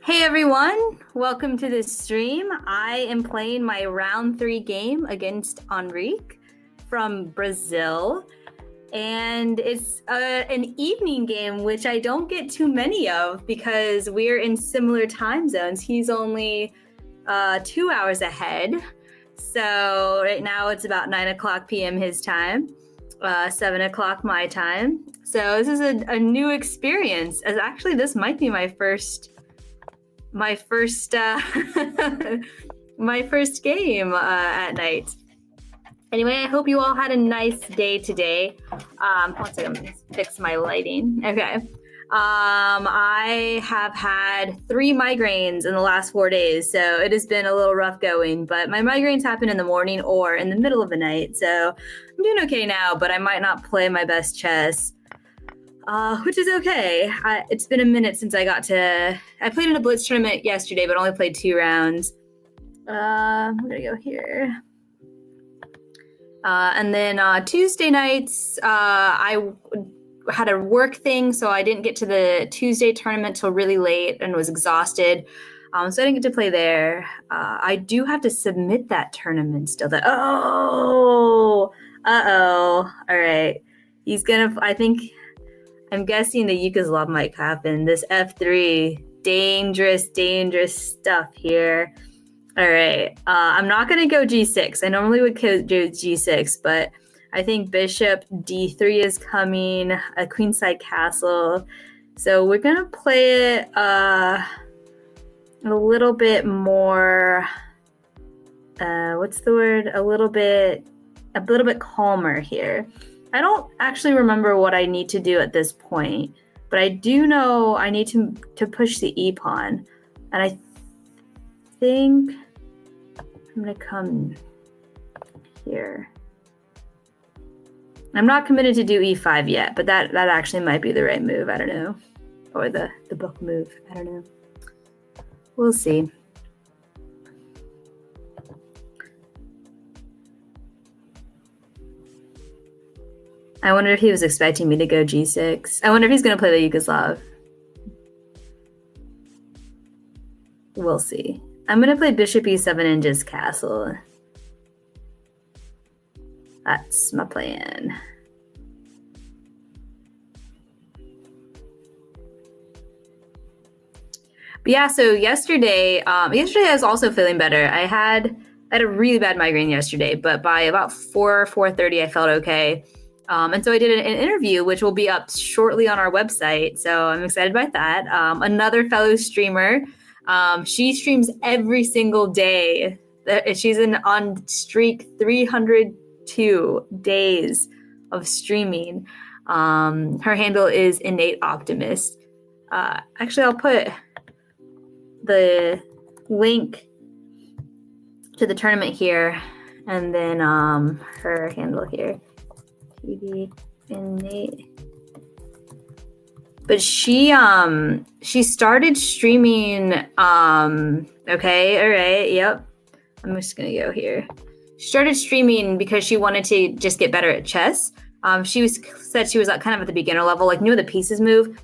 Hey everyone, welcome to this stream. I am playing my round 3 game against Rickkn from Brazil. And it's an evening game, which I don't get too many of because we're in similar time zones. He's only 2 hours ahead. So right now it's about 9 o'clock p.m. his time, 7 o'clock my time. So this is a new experience, as actually this might be my first my first game at night. Anyway, I hope you all had a nice day today. One second, let me fix my lighting. Okay. I have had 3 migraines in the last 4 days, so it has been a little rough going, but my migraines happen in the morning or in the middle of the night, so I'm doing okay now, but I might not play my best chess. Which is okay. It's been a minute since I played in a Blitz tournament yesterday, but only played 2 rounds. I'm gonna go here. And then Tuesday nights, I had a work thing, so I didn't get to the Tuesday tournament till really late and was exhausted. So I didn't get to play there. I do have to submit that tournament still. All right. I'm guessing the Yugoslav might happen. This F3, dangerous stuff here. All right, I'm not going to go G6. I normally would do G6, but I think Bishop D3 is coming, a queenside castle. So we're going to play it a little bit more, what's the word? A little bit calmer here. I don't actually remember what I need to do at this point, but I do know I need to push the e-pawn. And I think I'm going to come here. I'm not committed to do e5 yet, but that actually might be the right move. I don't know. Or the book move. I don't know. We'll see. I wonder if he was expecting me to go G6. I wonder if he's going to play the Yugoslav. We'll see. I'm going to play Bishop E7 and just castle. That's my plan. But yeah, so yesterday I was also feeling better. I had a really bad migraine yesterday, but by about 4:30 I felt okay. And so I did an interview, which will be up shortly on our website. So I'm excited about that. Another fellow streamer, she streams every single day. She's on streak 302 days of streaming. Her handle is Innate Optimist. Actually, I'll put the link to the tournament here, and then her handle here. Innate. But she started streaming. Okay, all right, yep. I'm just gonna go here. She started streaming because she wanted to just get better at chess. She said she was kind of at the beginner level, like knew the pieces move.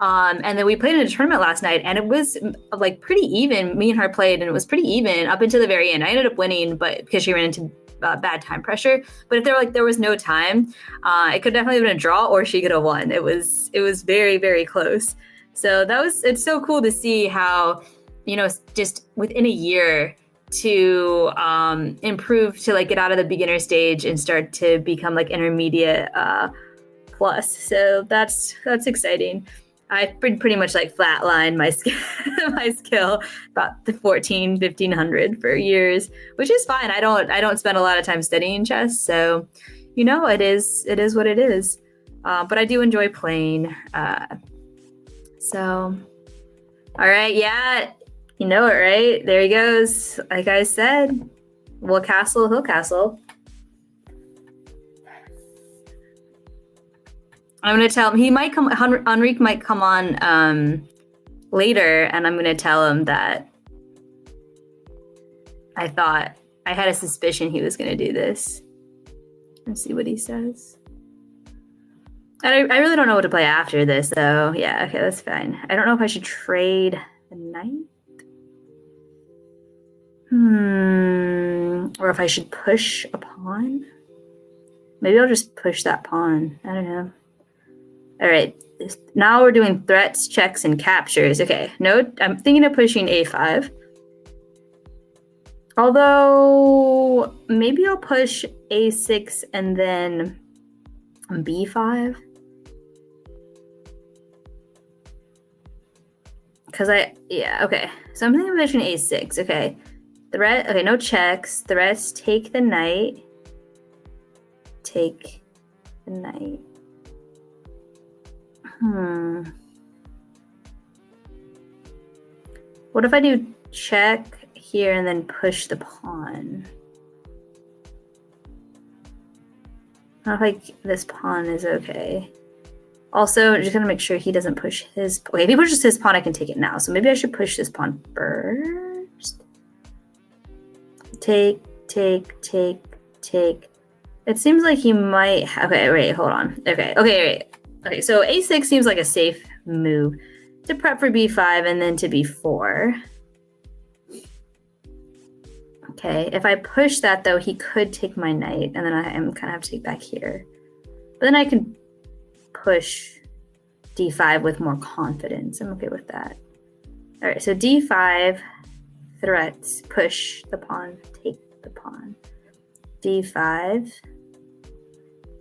And then we played in a tournament last night, and it was like pretty even. Me and her played, and it was pretty even up until the very end. I ended up winning, but because she ran into bad time pressure. But if there was no time, it could definitely have been a draw, or she could have won. It was very, very close. So it's so cool to see how, just within a year to improve to like get out of the beginner stage and start to become like intermediate plus. So that's exciting. I've been pretty much like flatlined my skill about the 1500 for years, which is fine. I don't spend a lot of time studying chess, so it is what it is. But I do enjoy playing. So, all right, yeah, you know it, right? There he goes. Like I said, we'll castle, he'll castle. I'm going to tell him he might come. Enrique might come on later, and I'm going to tell him that I had a suspicion he was going to do this. Let's see what he says. I really don't know what to play after this, so yeah, okay, that's fine. I don't know if I should trade the knight. Or if I should push a pawn? Maybe I'll just push that pawn. I don't know. All right. Now we're doing threats, checks, and captures. Okay. No, I'm thinking of pushing a5. Although, maybe I'll push a6 and then b5. Because okay. So I'm thinking of pushing a6. Okay. Okay, no checks. Threats, take the knight. Take the knight. What if I do check here and then push the pawn? I don't know if this pawn is okay. Also, I'm just gonna make sure he doesn't push his. Okay, if he pushes his pawn, I can take it now. So maybe I should push this pawn first. Take. It seems like he might. Okay, wait, hold on. Okay. So a6 seems like a safe move to prep for b5 and then to b4. Okay, if I push that though, he could take my knight, and then I am kind of have to take back here. But then I can push d5 with more confidence. I'm okay with that. All right, so d5, threats, push the pawn, take the pawn. d5,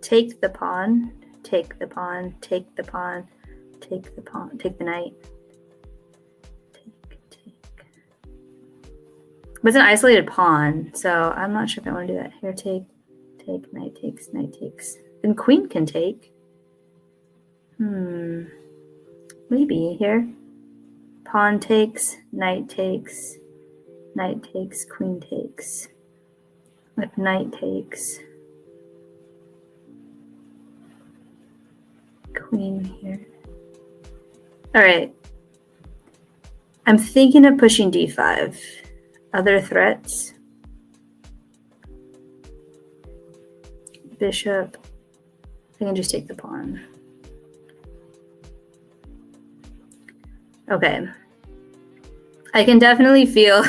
take the pawn, take the pawn, take the pawn, take the pawn, take the knight. But it's an isolated pawn, so I'm not sure if I want to do that. Here, take, knight takes, knight takes. Then queen can take. Maybe here. Pawn takes, knight takes, queen takes. If knight takes, queen here. All right. I'm thinking of pushing d5. Other threats. Bishop. I can just take the pawn. Okay. I can definitely feel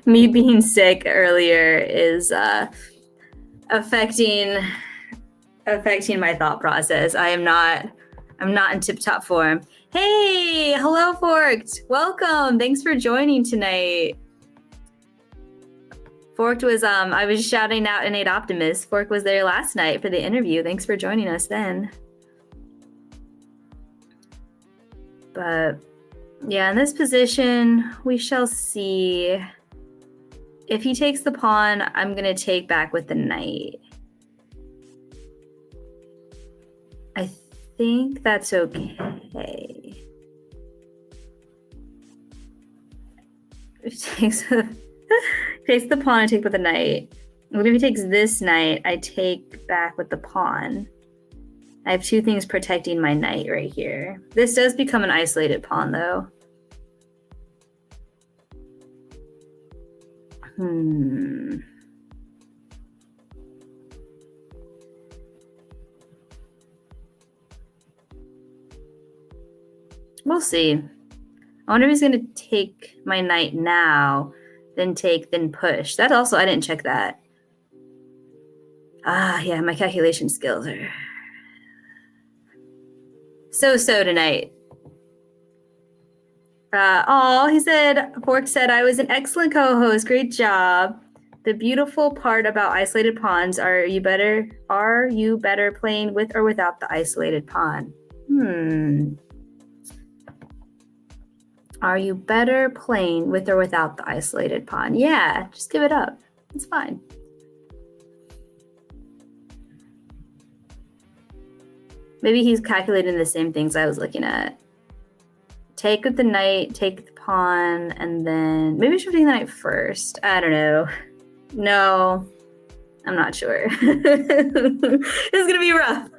me being sick earlier is affecting my thought process. I'm not in tip-top form. Hey, hello, Forked. Welcome. Thanks for joining tonight. Forked was I was shouting out Innate Optimist. Fork was there last night for the interview. Thanks for joining us then. But yeah, in this position, we shall see. If he takes the pawn, I'm going to take back with the knight. I think that's okay. If he takes the pawn, I take with the knight. What if he takes this knight? I take back with the pawn. I have two things protecting my knight right here. This does become an isolated pawn, though. We'll see. I wonder if he's going to take my knight now, then take, then push. That also, I didn't check that. Yeah, my calculation skills are so tonight. He said, Fork said, I was an excellent co-host. Great job. The beautiful part about isolated pawns, are you better playing with or without the isolated pawn? Are you better playing with or without the isolated pawn? Yeah, just give it up. It's fine. Maybe he's calculating the same things I was looking at. Take with the knight, take the pawn, and then maybe I should take the knight first. I don't know. No, I'm not sure. It's gonna be rough.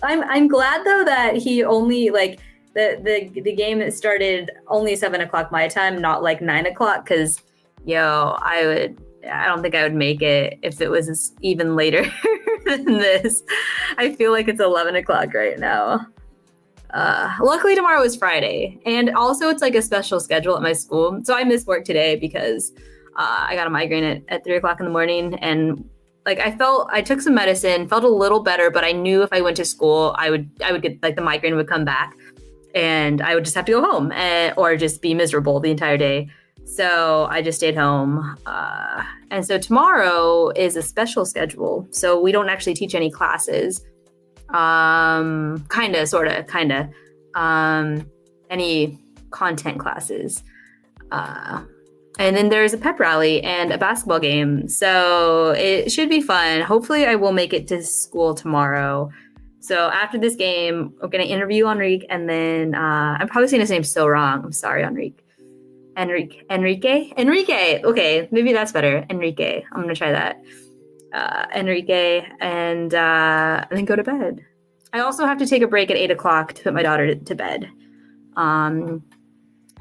I'm glad though that he only like the game that started only 7 o'clock my time, not like 9 o'clock. Because I don't think I would make it if it was even later than this. I feel like it's 11 o'clock right now. Luckily tomorrow is Friday, and also it's like a special schedule at my school, so I missed work today because I got a migraine at 3 o'clock in the morning, and like I took some medicine, felt a little better, but I knew if I went to school, I would get like the migraine would come back, and I would just have to go home or just be miserable the entire day. So I just stayed home, and so tomorrow is a special schedule, so we don't actually teach any classes. Kinda, any content classes. And then there's a pep rally and a basketball game. So it should be fun. Hopefully I will make it to school tomorrow. So after this game, I'm going to interview Enrique, and then I'm probably saying his name so wrong. I'm sorry, Enrique. Enrique. Okay, maybe that's better. Enrique. I'm going to try that. Enrique, and then go to bed. I also have to take a break at 8 o'clock to put my daughter to bed.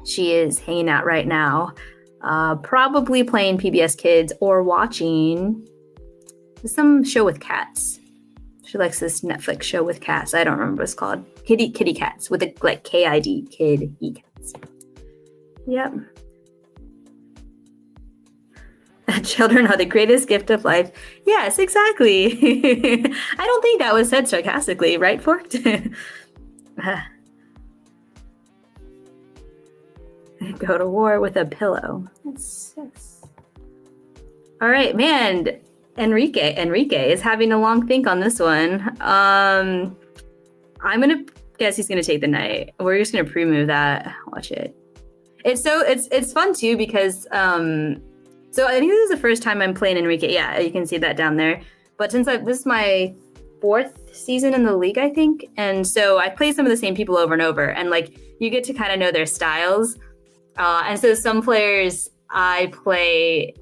She is hanging out right now, probably playing PBS Kids or watching some show with cats. She likes this Netflix show with cats. I don't remember what it's called. Kitty Cats with a like KID, Kid E Cats. Yep. Children are the greatest gift of life. Yes, exactly. I don't think that was said sarcastically, right, Forked? Go to war with a pillow. Yes. All right, man. Enrique is having a long think on this one. I'm gonna guess he's gonna take the knight. We're just gonna pre-move that. Watch it. It's fun too because so I think this is the first time I'm playing Enrique. Yeah, you can see that down there. But since this is my 4th season in the league, I think, and so I play some of the same people over and over, and like you get to kind of know their styles. And so some players I play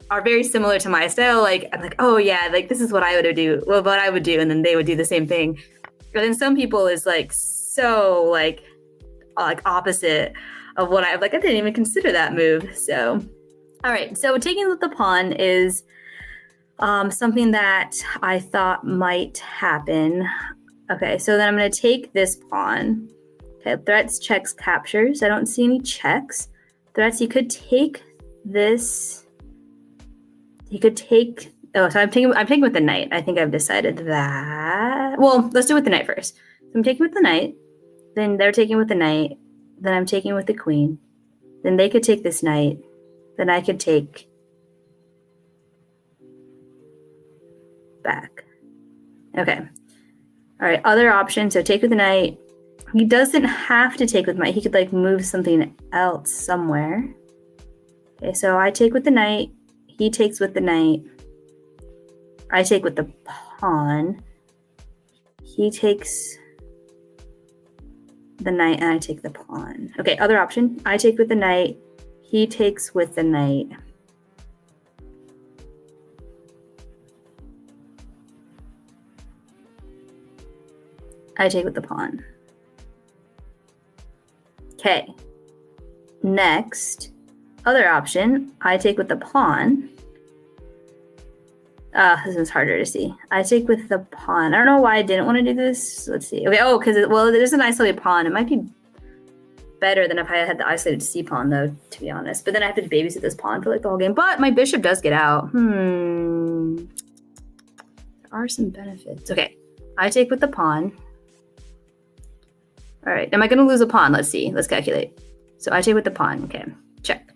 are very similar to my style. Like I'm like, oh yeah, like this is what I would do. Well, what I would do, and then they would do the same thing. But then some people is like so like opposite of what I didn't even consider that move. So. All right, so taking with the pawn is something that I thought might happen. Okay, so then I'm going to take this pawn. Okay, threats, checks, captures. I don't see any checks. Threats, you could take this. You could take. Oh, so I'm taking with the knight. I think I've decided that. Well, let's do it with the knight first. So I'm taking with the knight. Then they're taking with the knight. Then I'm taking with the queen. Then they could take this knight. Then I could take back. Okay. All right. Other option. So take with the knight. He doesn't have to take with my. He could like move something else somewhere. Okay. So I take with the knight. He takes with the knight. I take with the pawn. He takes the knight, and I take the pawn. Okay. Other option. I take with the knight. He takes with the knight. I take with the pawn. Okay. Next, other option, I take with the pawn. This one's harder to see. I take with the pawn. I don't know why I didn't want to do this. Let's see. Okay. Oh, because there's an isolated pawn. It might be better than if I had the isolated C pawn, though, to be honest. But then I have to babysit this pawn for like the whole game. But my bishop does get out. There are some benefits. Okay, I take with the pawn. All right, am I going to lose a pawn? Let's see. Let's calculate. So I take with the pawn. Okay, check.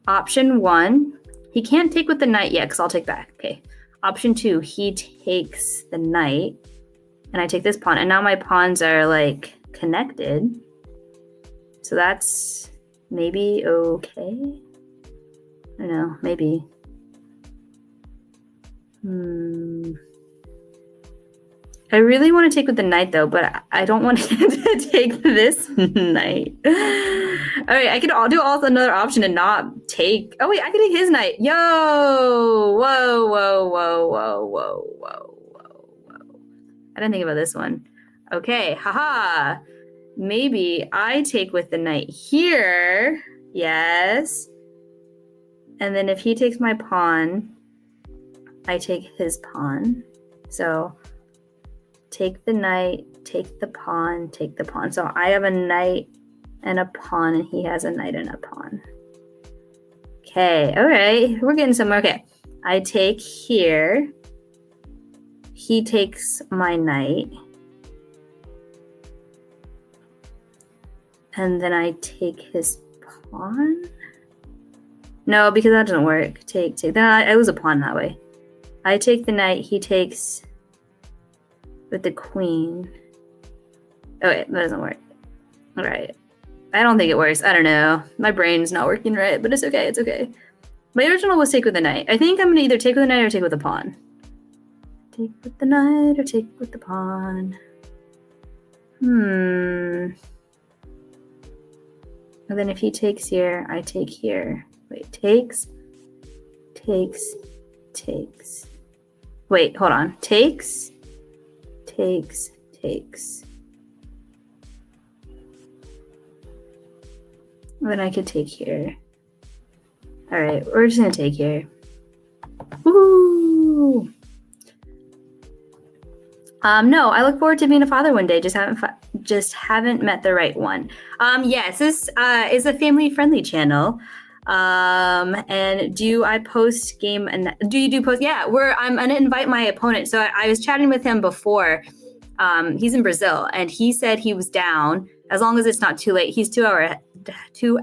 Option 1, he can't take with the knight yet because I'll take back. Okay. Option 2, he takes the knight, and I take this pawn. And now my pawns are like connected. So that's maybe okay. I don't know, maybe. I really want to take with the knight though, but I don't want to take this knight. All right, I could do also another option and not take. Oh wait, I could take his knight. Yo, whoa. I didn't think about this one. Okay, haha. Maybe I take with the knight here. Yes. And then if he takes my pawn, I take his pawn. So take the knight, take the pawn, take the pawn. So I have a knight and a pawn, and he has a knight and a pawn. Okay, all right, we're getting somewhere. Okay, I take here. He takes my knight. And then I take his pawn? No, because that doesn't work. Take. Then I lose a pawn that way. I take the knight, he takes with the queen. Oh wait, that doesn't work. All right. I don't think it works. I don't know. My brain's not working right, but it's okay. It's okay. My original was take with the knight. I think I'm going to either take with the knight or take with the pawn. Take with the knight or take with the pawn. And then if he takes here, I take here. Wait, takes. Wait, hold on. Takes. Then I could take here. All right, we're just gonna take here. Woo! No, I look forward to being a father one day. Just haven't met the right one. Yes, this is a family-friendly channel. And do I post game? And do you post? Yeah, I'm gonna invite my opponent. So I was chatting with him before. He's in Brazil, and he said he was down as long as it's not too late. He's 2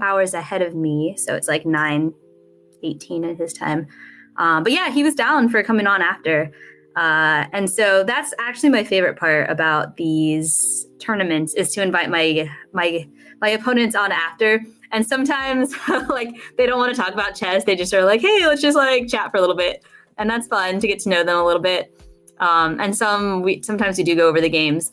hours ahead of me, so it's like 9:18 at his time. But yeah, he was down for coming on after. And so that's actually my favorite part about these tournaments is to invite my opponents on after. And sometimes like they don't want to talk about chess. They just are like, hey, let's just like chat for a little bit. And that's fun to get to know them a little bit. And sometimes we do go over the games.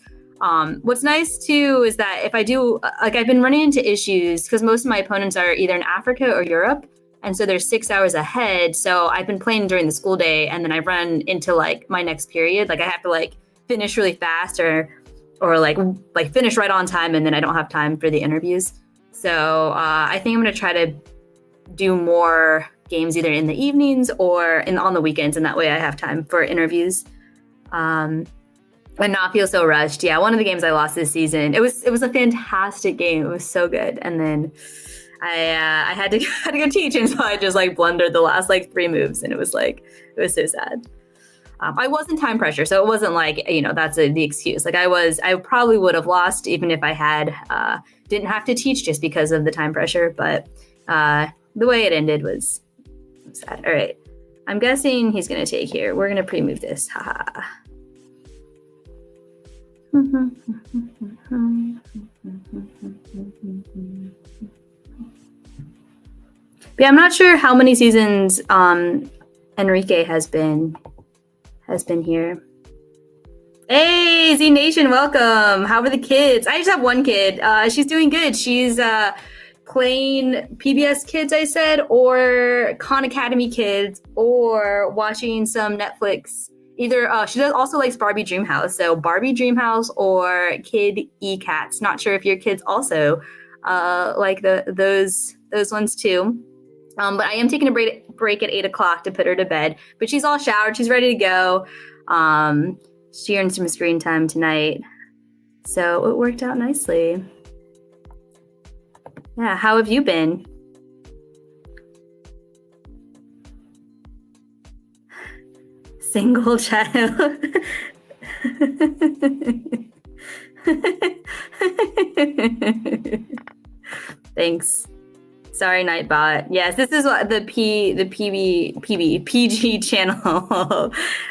What's nice too is that if I do, like I've been running into issues because most of my opponents are either in Africa or Europe. And so they're 6 hours ahead. So I've been playing during the school day, and then I run into like my next period. Like I have to like finish really fast or like finish right on time, and then I don't have time for the interviews. So I think I'm going to try to do more games either in the evenings or on the weekends, and that way I have time for interviews and not feel so rushed. Yeah, one of the games I lost this season, it was a fantastic game. It was so good, and then I had to go teach, and so I just like blundered the last like 3 moves, and it was so sad. I was in time pressure, so it wasn't like that's the excuse. Like I probably would have lost even if I had didn't have to teach just because of the time pressure. But the way it ended was sad. All right, I'm guessing he's gonna take here. We're gonna pre-move this. Haha. Yeah, I'm not sure how many seasons Enrique has been here. Hey, Z Nation, welcome. How are the kids? I just have one kid. She's doing good. She's playing PBS Kids, I said, or Khan Academy Kids, or watching some Netflix. Either she also likes Barbie Dreamhouse, so Barbie Dreamhouse or Kid E-Cats. Not sure if your kids also like those ones too. But I am taking a break at 8 o'clock to put her to bed. But she's all showered. She's ready to go. She earned some screen time tonight. So it worked out nicely. Yeah, how have you been? Single child. Thanks. Sorry, Nightbot. Yes, this is what the PG channel.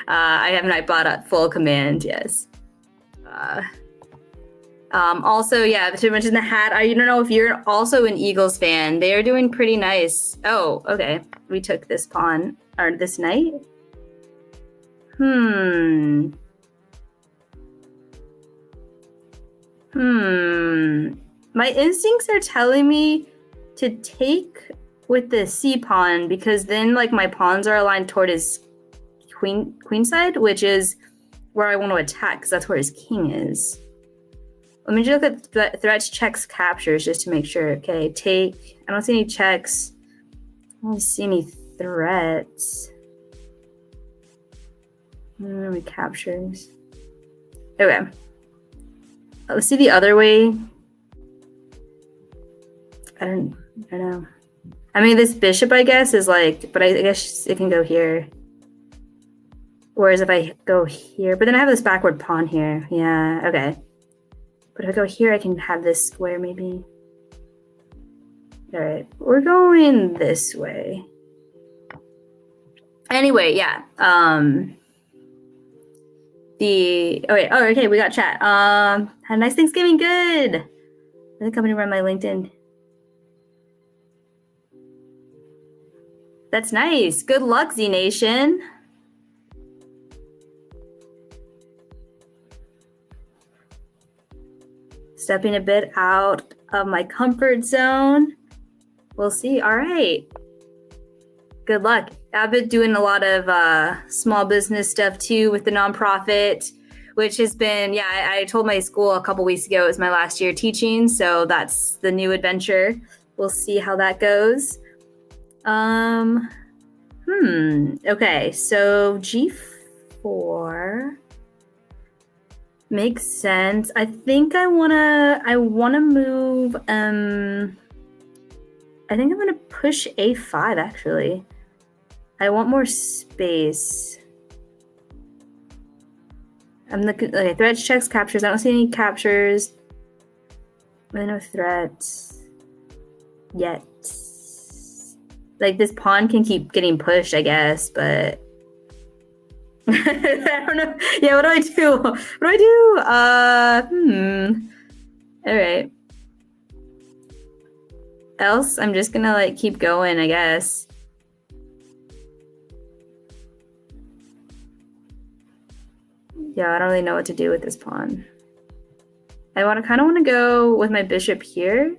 I have Nightbot at full command. Yes. Also, yeah, to mention the hat. I don't know if you're also an Eagles fan. They are doing pretty nice. Oh, okay. We took this pawn or this knight. My instincts are telling me to take with the C pawn because then like my pawns are aligned toward his queen side, which is where I want to attack because that's where his king is. Let me just look at threats, checks, captures just to make sure. Okay, take. I don't see any checks. I don't see any threats. Captures. Okay. Let's see the other way. I don't know. I mean, this bishop, I guess, is like, but I guess it can go here. Whereas if I go here, but then I have this backward pawn here. Yeah, okay. But if I go here, I can have this square maybe. All right, we're going this way. Anyway, yeah. Okay, we got chat. Had a nice Thanksgiving, good. I think I'm gonna run my LinkedIn. That's nice. Good luck, Z Nation. Stepping a bit out of my comfort zone. We'll see. All right. Good luck. I've been doing a lot of small business stuff too with the nonprofit, which has been, I told my school a couple weeks ago it was my last year teaching, so that's the new adventure. We'll see how that goes. Okay, so G4 makes sense. I think I wanna move. I think I'm gonna push A5 actually. I want more space. I'm looking. Okay, threats, checks, captures. I don't see any captures. No threats yet. Like this pawn can keep getting pushed, I guess, but I don't know. Yeah, what do I do? What do I do? All right. Else, I'm just gonna like keep going, I guess. Yeah, I don't really know what to do with this pawn. I kind of want to go with my bishop here,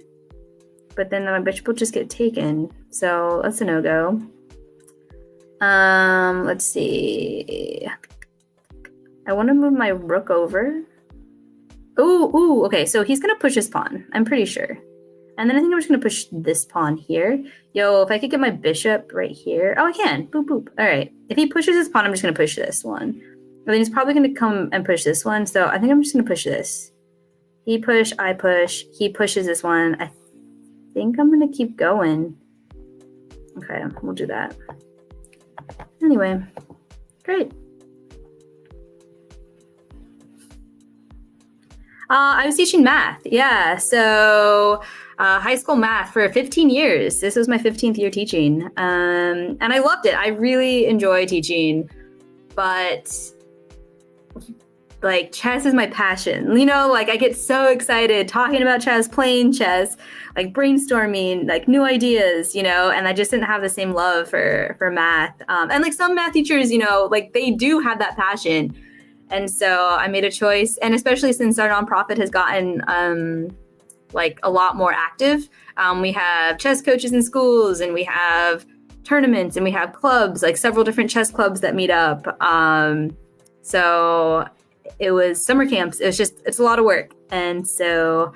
but then my bishop will just get taken. So that's a no-go. Let's see. I want to move my rook over. Ooh, okay. So he's gonna push his pawn, I'm pretty sure. And then I think I'm just gonna push this pawn here. Yo, if I could get my bishop right here. Oh, I can. Boop, boop. All right. If he pushes his pawn, I'm just gonna push this one. And then he's probably gonna come and push this one. So I think I'm just gonna push this. He push, I push. He pushes this one. I think I'm gonna keep going. Okay, we'll do that. Anyway, great. I was teaching math. Yeah, so high school math for 15 years. This was my 15th year teaching. And I loved it. I really enjoy teaching, but like chess is my passion. You know, like I get so excited talking about chess, playing chess, like brainstorming, like new ideas, you know, and I just didn't have the same love for math. And like some math teachers, you know, like they do have that passion. And so I made a choice, and especially since our nonprofit has gotten like a lot more active, we have chess coaches in schools, and we have tournaments, and we have clubs, like several different chess clubs that meet up. So it was summer camps. It's a lot of work. And so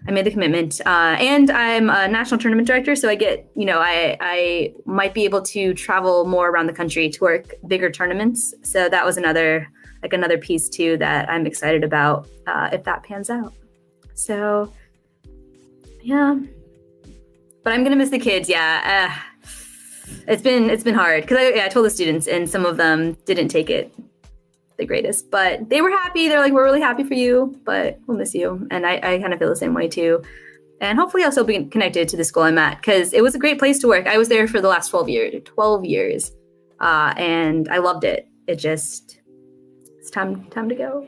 I made the commitment, and I'm a national tournament director. So I get, you know, I might be able to travel more around the country to work bigger tournaments. So that was another piece too that I'm excited about if that pans out. So yeah, but I'm gonna miss the kids. Yeah, it's been hard because I told the students, and some of them didn't take it the greatest, but they were happy. They're like, we're really happy for you, but we'll miss you. And I kind of feel the same way too. And hopefully I'll still be connected to the school I'm at, because it was a great place to work. I was there for the last 12 years, and I loved it. It's time to go.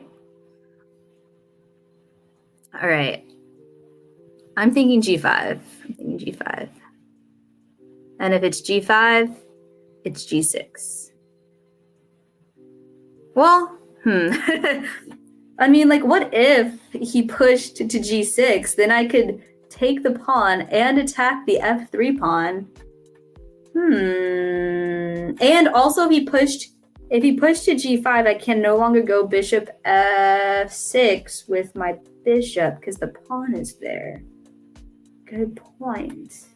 All right. I'm thinking G5. And if it's G5, it's G6. Well, I mean, like, what if he pushed to G6? Then I could take the pawn and attack the F3 pawn. And also, if he pushed to G5, I can no longer go bishop F6 with my bishop because the pawn is there. Good point.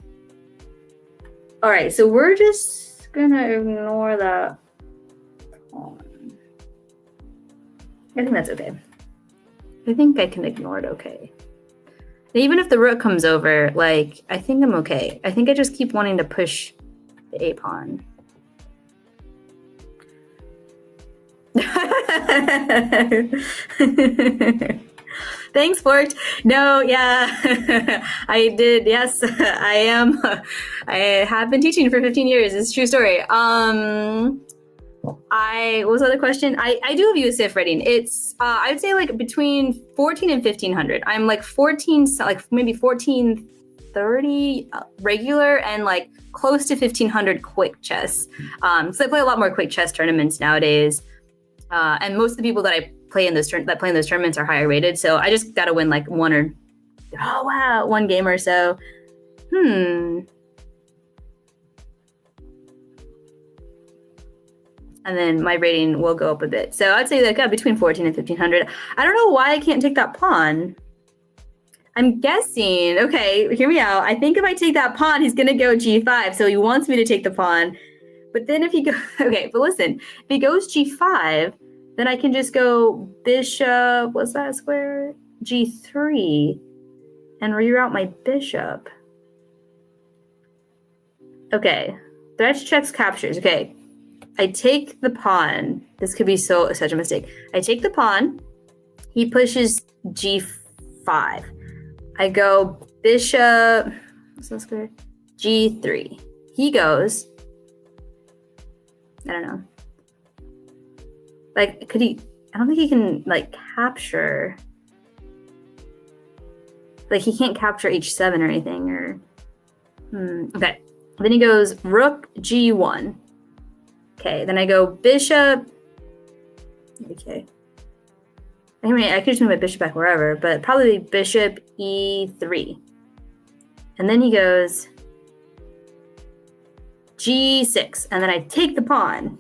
All right, so we're just gonna ignore that pawn. I think that's okay. I think I can ignore it okay. Even if the rook comes over, like, I think I'm okay. I think I just keep wanting to push the a pawn. Thanks, Fort. No, yeah, I did. Yes, I am. I have been teaching for 15 years. It's a true story. What was the other question? I do have USF rating. It's I'd say like between 14 and 1500. I'm like 14, like maybe 1430 regular and like close to 1500 quick chess. So I play a lot more quick chess tournaments nowadays, and most of the people that I play in those tournaments are higher rated. So I just got to win like one game or so. And then my rating will go up a bit. So I'd say like between 14 and 1500. I don't know why I can't take that pawn. I'm guessing, okay, hear me out. I think if I take that pawn, he's gonna go g5. So he wants me to take the pawn. But then if he goes, okay, but listen, if he goes g5, then I can just go bishop, what's that square? g3 and reroute my bishop. Okay, threats, checks, captures. Okay, I take the pawn. This could be such a mistake. I take the pawn. He pushes g5. I go bishop, what's that square? g3. He goes, I don't know. Like, could he, I don't think he can, like, capture. Like, he can't capture h7 or anything, or, okay. Then he goes rook g1. Okay, then I go bishop. Okay. I mean, I could just move my bishop back wherever, but probably bishop e3. And then he goes g6, and then I take the pawn.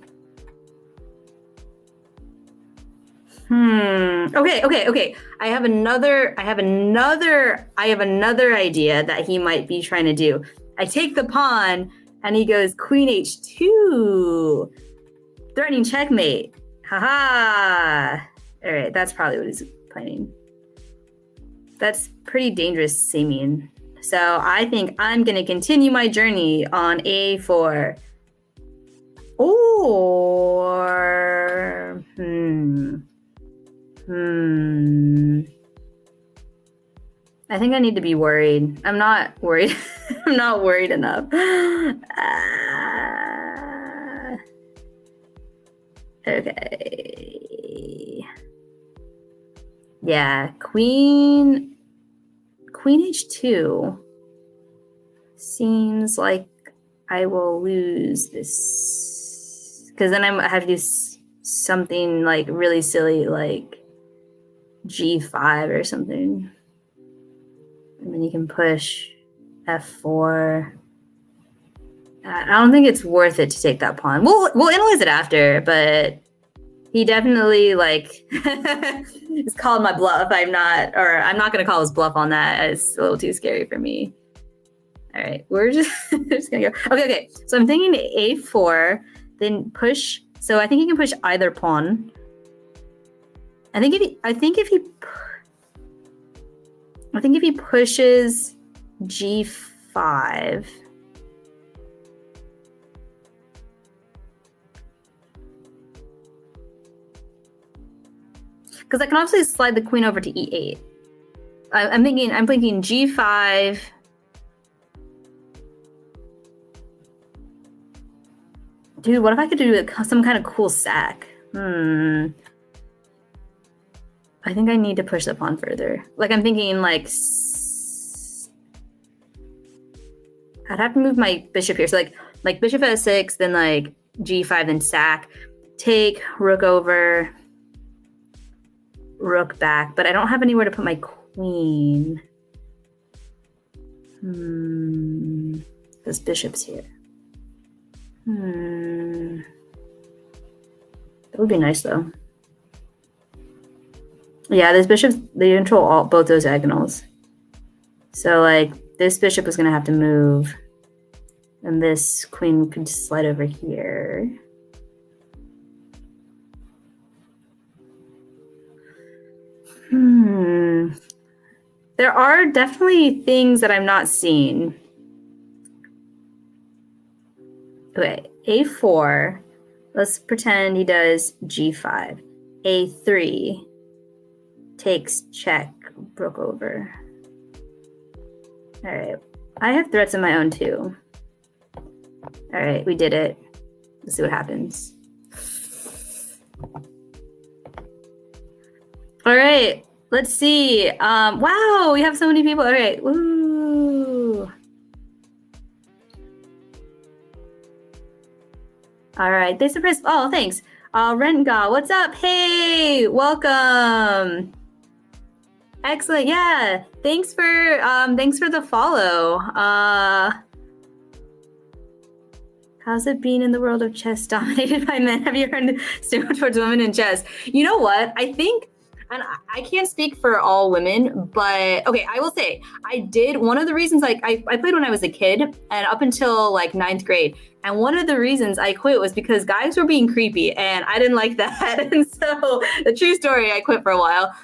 Okay. I have another idea that he might be trying to do. I take the pawn, and he goes queen h2, threatening checkmate. Haha. All right, that's probably what he's planning. That's pretty dangerous seeming. So I think I'm going to continue my journey on a4. Or, I think I need to be worried. I'm not worried. I'm not worried enough. Okay. Yeah, queen h2 seems like I will lose this, because then I have to do something like really silly, like g5 or something, and then you can push f4. I don't think it's worth it to take that pawn. We'll analyze it after, but he definitely like is called my bluff. I'm not going to call his bluff on that. It's a little too scary for me. All right, we're just gonna go. Okay. So I'm thinking a4, then push. So I think he can push either pawn. I think if he pushes g5. Because I can also slide the queen over to e8. I'm thinking g5. Dude, what if I could do some kind of cool sack? I think I need to push the pawn further. Like, I'm thinking like I'd have to move my bishop here. So like bishop s6, then like g5, then sack, take, rook over, rook back, but I don't have anywhere to put my queen. This bishop's here. That would be nice though. Yeah, this bishop, they control both those diagonals. So like this bishop is gonna have to move, and this queen could slide over here. There are definitely things that I'm not seeing. Okay, a4. Let's pretend he does g5. a3 takes check, broke over. All right, I have threats of my own too. All right, we did it. Let's see what happens. All right, let's see. Wow, we have so many people. All right, woo. All right, they surprised. Oh, thanks. Renga, what's up? Hey, welcome. Excellent. Yeah, thanks for the follow. How's it been in the world of chess dominated by men? Have you heard stereotypes towards women in chess? You know what? I think, and I can't speak for all women, but okay, I will say I did. One of the reasons, like I played when I was a kid and up until like 9th grade. And one of the reasons I quit was because guys were being creepy and I didn't like that. And so the true story, I quit for a while.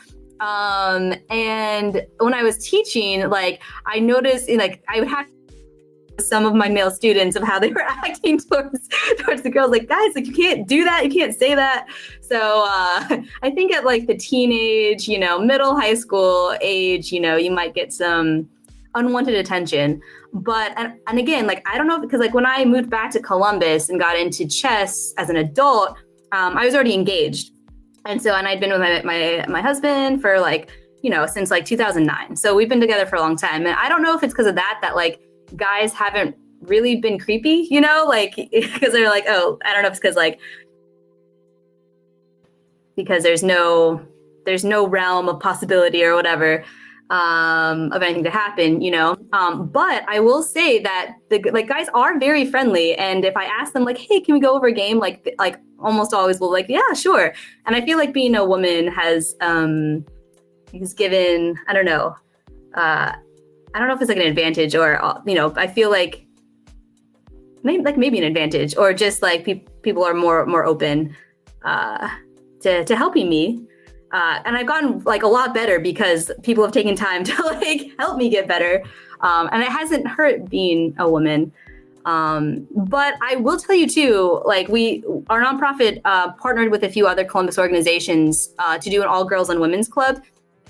And when I was teaching, like I noticed I would have some of my male students of how they were acting towards the girls, like, guys, like, you can't do that, you can't say that. So I think at like the teenage, middle high school age, you might get some unwanted attention. But and again, like, I don't know, because like when I moved back to Columbus and got into chess as an adult, I was already engaged. And I'd been with my husband for like, since like 2009. So we've been together for a long time. And I don't know if it's because of that like guys haven't really been creepy, like, because they're like, oh, I don't know if it's because there's no realm of possibility or whatever of anything to happen, but I will say that the guys are very friendly, and if I ask them like, hey, can we go over a game, like almost always will, like, yeah, sure. And I feel like being a woman has given, I don't know if it's like an advantage or I feel like maybe an advantage, or just like people are more open to helping me. And I've gotten like a lot better because people have taken time to like help me get better. And it hasn't hurt being a woman. But I will tell you too, like our nonprofit partnered with a few other Columbus organizations to do an all girls and women's club.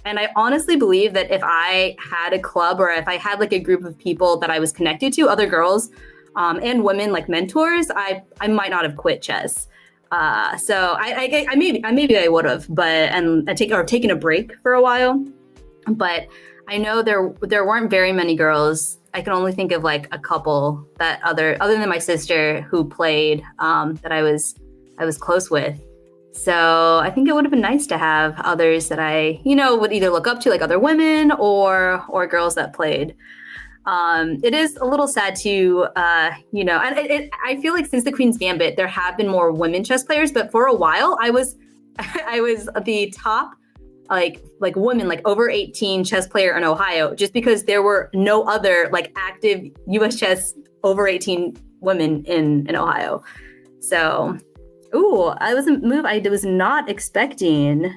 And I honestly believe that if I had a club, or if I had like a group of people that I was connected to, other girls and women, like mentors, I might not have quit chess. So I maybe I would have, but taken a break for a while. But I know there weren't very many girls. I can only think of like a couple that other than my sister who played that I was close with. So I think it would have been nice to have others that I would either look up to, like other women or girls that played. It is a little sad to, and I feel like since the Queen's Gambit, there have been more women chess players, but for a while I was the top, like women, like over 18 chess player in Ohio, just because there were no other like active US chess over 18 women in Ohio. So, I was a move I was not expecting.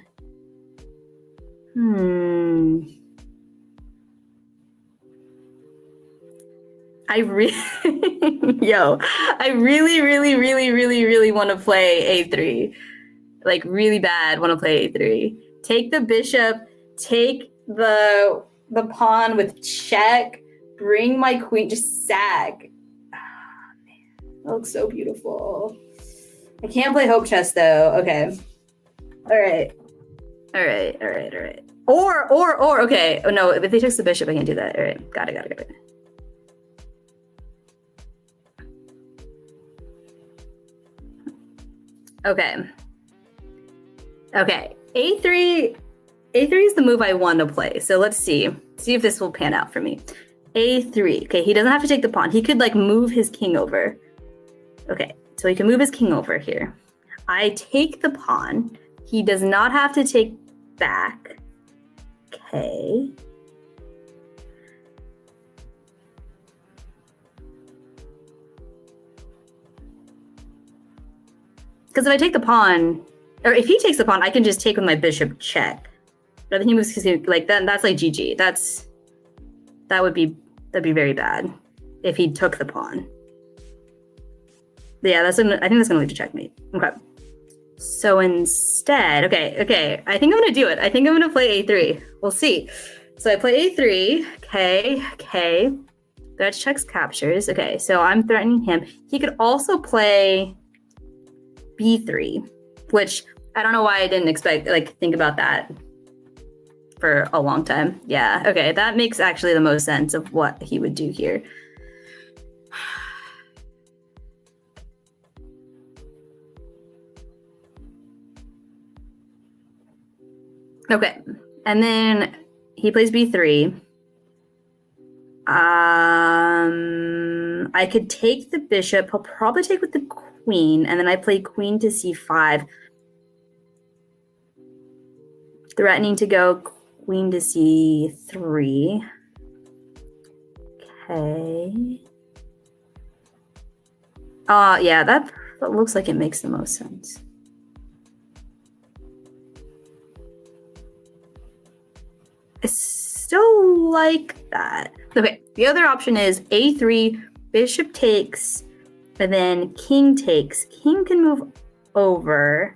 I really want to play A3. Like really bad want to play A3. Take the bishop, take the pawn with check, bring my queen, just sag. Oh, man, that looks so beautiful. I can't play hope chess though. Okay. All right. Or okay. Oh no, if they took the bishop, I can't do that. All right. Got it. Okay. A3 is the move I want to play. So let's see if this will pan out for me. A3. Okay, he doesn't have to take the pawn. He could like move his king over. Okay, so he can move his king over here. I take the pawn. He does not have to take back. Okay. Because if I take the pawn, or if he takes the pawn, I can just take with my bishop check. But I think he moves like that. That's like GG. That'd be very bad if he took the pawn. But yeah, I think that's gonna lead to checkmate. Okay. So instead, okay, I think I'm gonna do it. I think I'm gonna play a3. We'll see. So I play a3. Okay. That checks captures. Okay, so I'm threatening him. He could also play b3, which I don't know why I didn't think about that for a long time. Yeah, okay, that makes actually the most sense of what he would do here. Okay, and then he plays b3. I could take the bishop. He'll probably take with the queen, and then I play queen to c5, threatening to go queen to c3. Okay. Yeah, that looks like it makes the most sense. I still like that. Okay, the other option is a3, bishop takes, and then king takes. King can move over.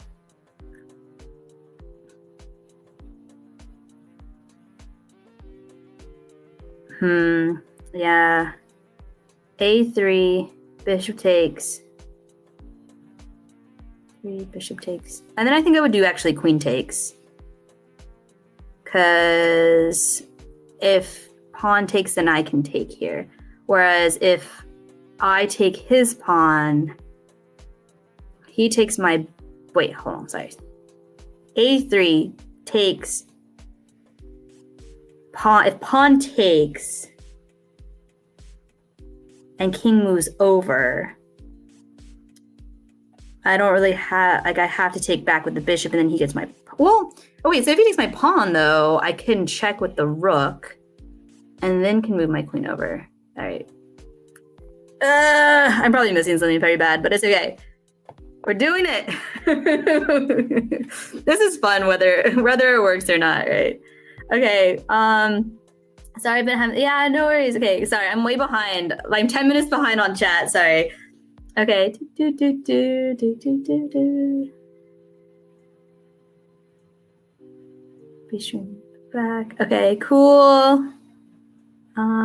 Yeah. a3, bishop takes. 3, bishop takes. And then I think I would do actually queen takes. Because if pawn takes, then I can take here. Whereas if I take his pawn, he takes my... Wait, hold on, sorry. a3 takes... Pawn. If pawn takes and king moves over, I don't really have... Like, I have to take back with the bishop, and then he gets my... Well... Oh wait, so if he takes my pawn though, I can check with the rook and then can move my queen over. All right. I'm probably missing something very bad, but it's okay. We're doing it. This is fun, whether it works or not, right? Okay. Sorry, I've been having... Yeah, no worries. Okay, sorry, I'm way behind. Like, I'm 10 minutes behind on chat. Sorry. Okay. Stream back. Okay, cool. All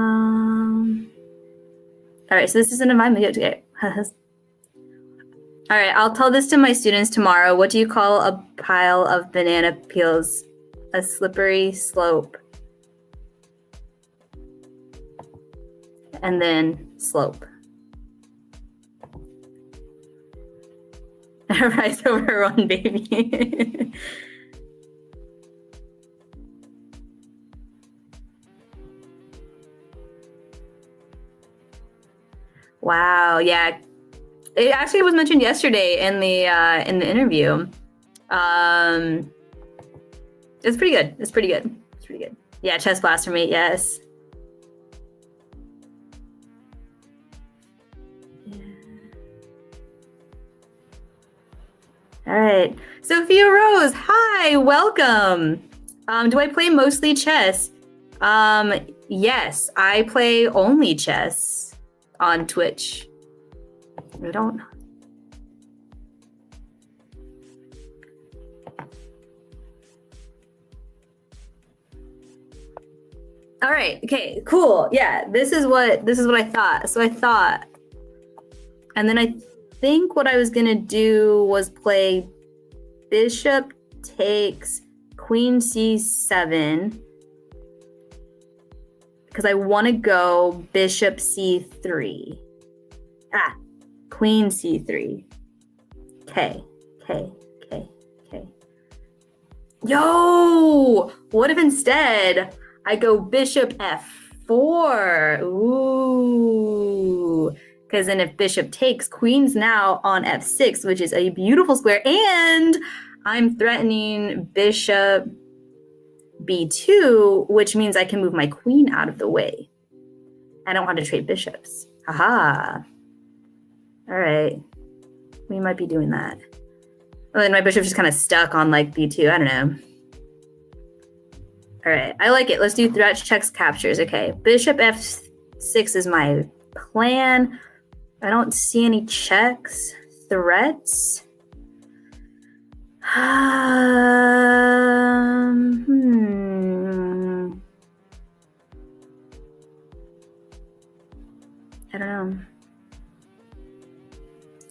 right, so this isn't a mind video today. All right, I'll tell this to my students tomorrow. What do you call a pile of banana peels? A slippery slope. And then slope. Rise over one, baby. Wow, yeah. It actually was mentioned yesterday in the interview. It's pretty good. It's pretty good. Yeah, chess class for me, yes. Yeah. All right. Sophia Rose, hi, welcome. Do I play mostly chess? Yes, I play only chess on Twitch. I don't. All right. Okay. Cool. Yeah. This is what I thought. So I thought, and then I think what I was gonna do was play bishop takes queen c7. Because I want to go bishop c3. Queen c3. Okay. Yo! What if instead I go bishop f4? Ooh. Because then if bishop takes, queen's now on f6, which is a beautiful square. And I'm threatening bishop b2, which means I can move my queen out of the way. I don't want to trade bishops. Aha. All right. We might be doing that. Oh, and my bishop's just kind of stuck on like b2. I don't know. All right, I like it. Let's do threat checks captures. Okay, bishop f6 is my plan. I don't see any checks. Threats. I don't know.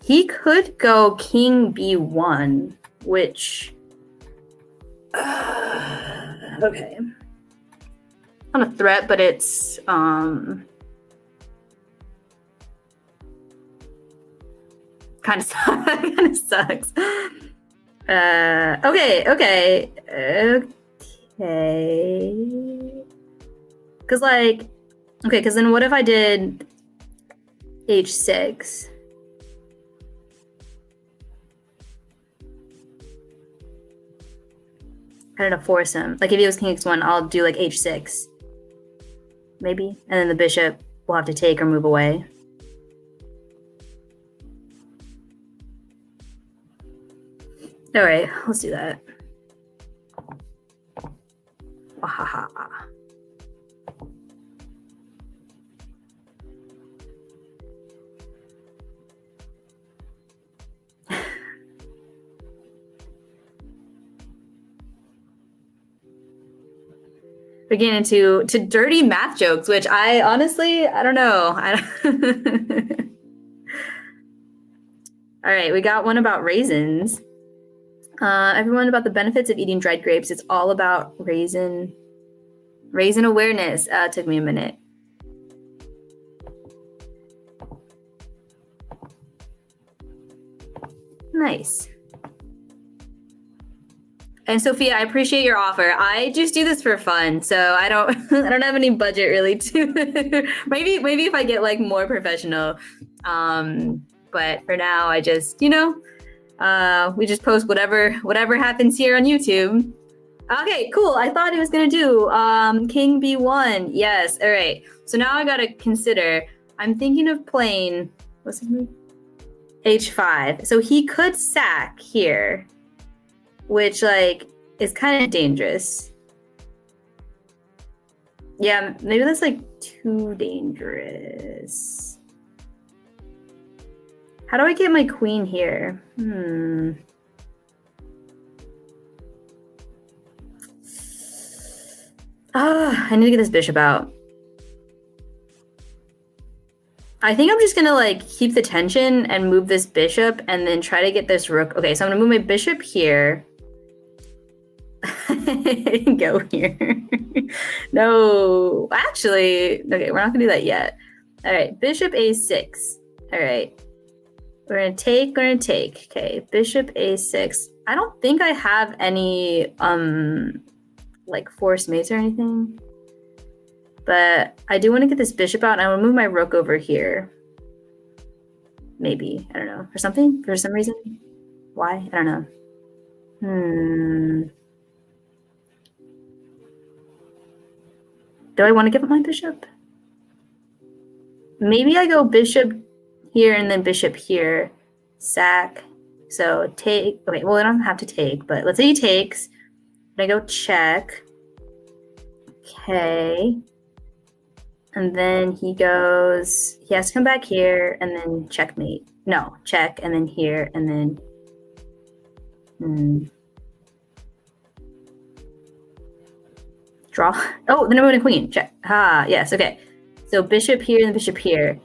He could go king b1, which okay. Not a threat, but it's kind of kind of sucks. Okay. Cause like, okay, cause then what if I did h6? I don't know, force him. Like if he was king x1, I'll do like h6. Maybe. And then the bishop will have to take or move away. All right, let's do that. Wahaha. We're getting into dirty math jokes, which I honestly, I don't know. All right, we got one about raisins. Everyone about the benefits of eating dried grapes. It's all about raisin awareness. It took me a minute. Nice. And Sophia, I appreciate your offer. I just do this for fun, so I don't I don't have any budget really to maybe if I get like more professional. But for now I just, you know, we just post whatever happens here on YouTube. Okay, cool. I thought he was gonna do king b1. Yes. All right. So now I gotta consider. I'm thinking of playing. What's his move? h5. So he could sack here, which like is kind of dangerous. Yeah, maybe that's like too dangerous. How do I get my queen here? I need to get this bishop out. I think I'm just gonna like keep the tension and move this bishop and then try to get this rook. Okay, so I'm gonna move my bishop here. Go here. No, actually, okay, we're not gonna do that yet. All right, bishop a6. All right, we're gonna take. Okay, bishop a6. I don't think I have any like forced mates or anything. But I do want to get this bishop out, and I want to move my rook over here. Maybe. I don't know. For something? For some reason? Why? I don't know. Do I want to give up my bishop? Maybe I go bishop here and then bishop here. Sack. So take. Okay, well, I don't have to take, but let's say he takes. I go check. Okay. And then he goes, he has to come back here and then checkmate. No, check and then here and then. Draw. Oh, then I'm moving a queen. Check. Ah, yes, okay. So bishop here and bishop here.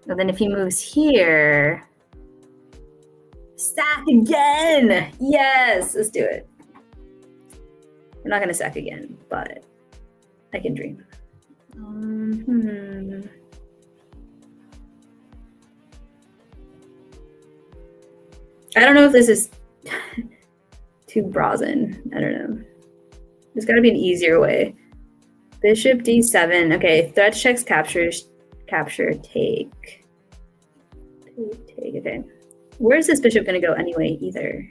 And then if he moves here, sack again. Yes, let's do it. We're not going to sack again, but I can dream. I don't know if this is too brazen. I don't know. There's got to be an easier way. Bishop d7. Okay, threat checks captures. Capture, take. Take, okay. Where's this bishop going to go anyway, either?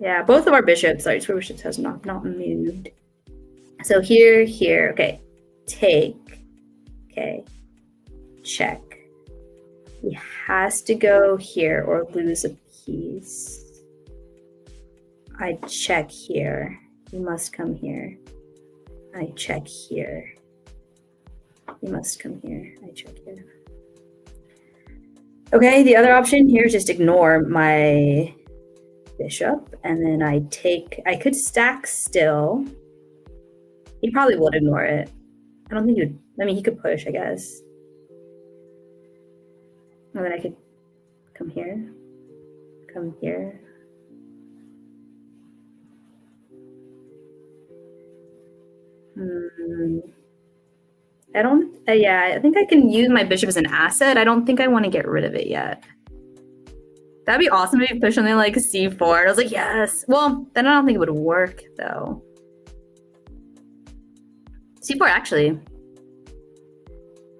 Yeah, both of our bishops, sorry, two bishops has not moved. So here, okay, take, okay, check. He has to go here or lose a piece. I check here. You must come here. I check here. You must come here. I check here. Okay, the other option here is just ignore my bishop, and then I could stack still. He probably would ignore it. I don't think he would. I mean, he could push, I guess. And then I could come here. Come here. Yeah, I think I can use my bishop as an asset. I don't think I want to get rid of it yet. That'd be awesome if you push something like c4. I was like, yes. Well, then I don't think it would work, though. c4, actually.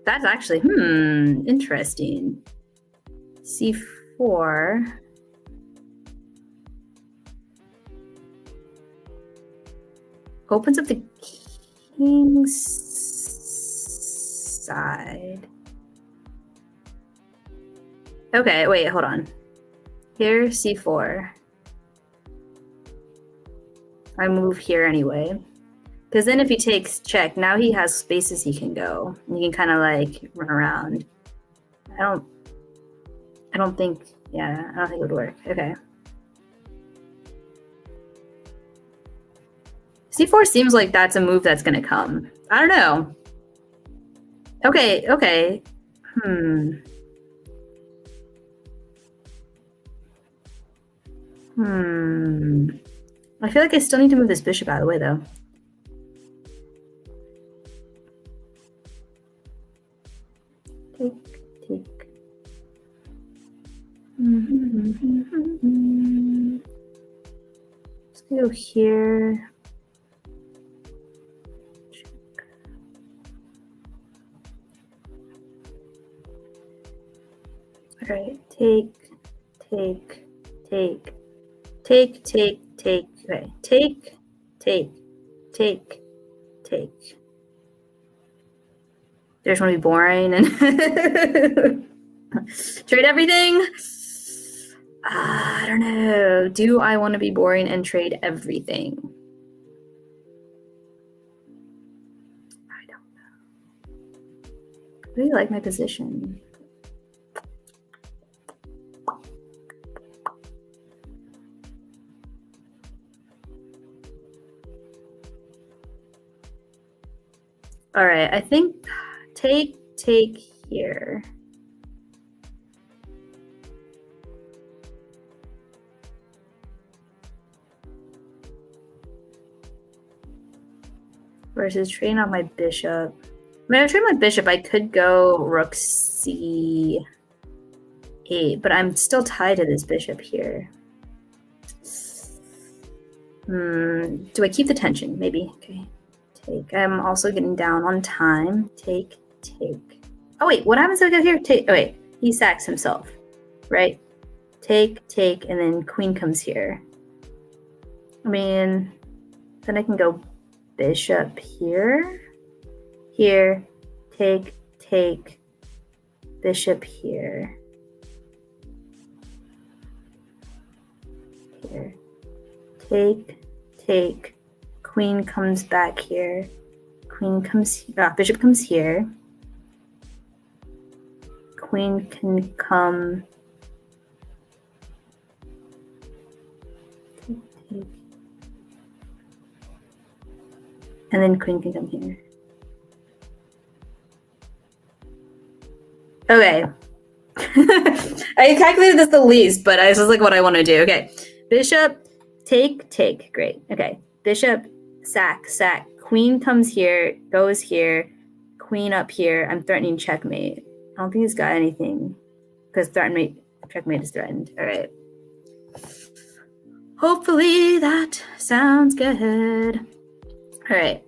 That's actually, interesting. c4. Opens up the king's side. Okay, wait, hold on. Here, c4. I move here anyway. Because then if he takes check, now he has spaces he can go. And he can kind of like run around. I don't think it would work. Okay. c4 seems like that's a move that's going to come. I don't know. Okay. I feel like I still need to move this bishop out of the way, though. Take. Let's go here. All right, take. Okay, take. They just want to be boring and trade everything. I don't know. Do I want to be boring and trade everything? I don't know. I really like my position. All right, I think take here. Versus trading off my bishop. I mean, if I trade my bishop, I could go rook c8, but I'm still tied to this bishop here. Do I keep the tension? Maybe. Okay. Take. I'm also getting down on time. Take. Oh wait, what happens if I go here? Take. Oh wait, he sacks himself, right? Take, and then queen comes here. I mean, then I can go bishop here, take, bishop here, take, queen comes back here, bishop comes here, queen can come, take, and then queen can come here. Okay. I calculated this the least, but this is like what I want to do. Okay. Bishop, take. Great. Okay. Bishop, sack. Queen comes here, goes here, queen up here. I'm threatening checkmate. I don't think he's got anything because checkmate is threatened. All right. Hopefully that sounds good. All right.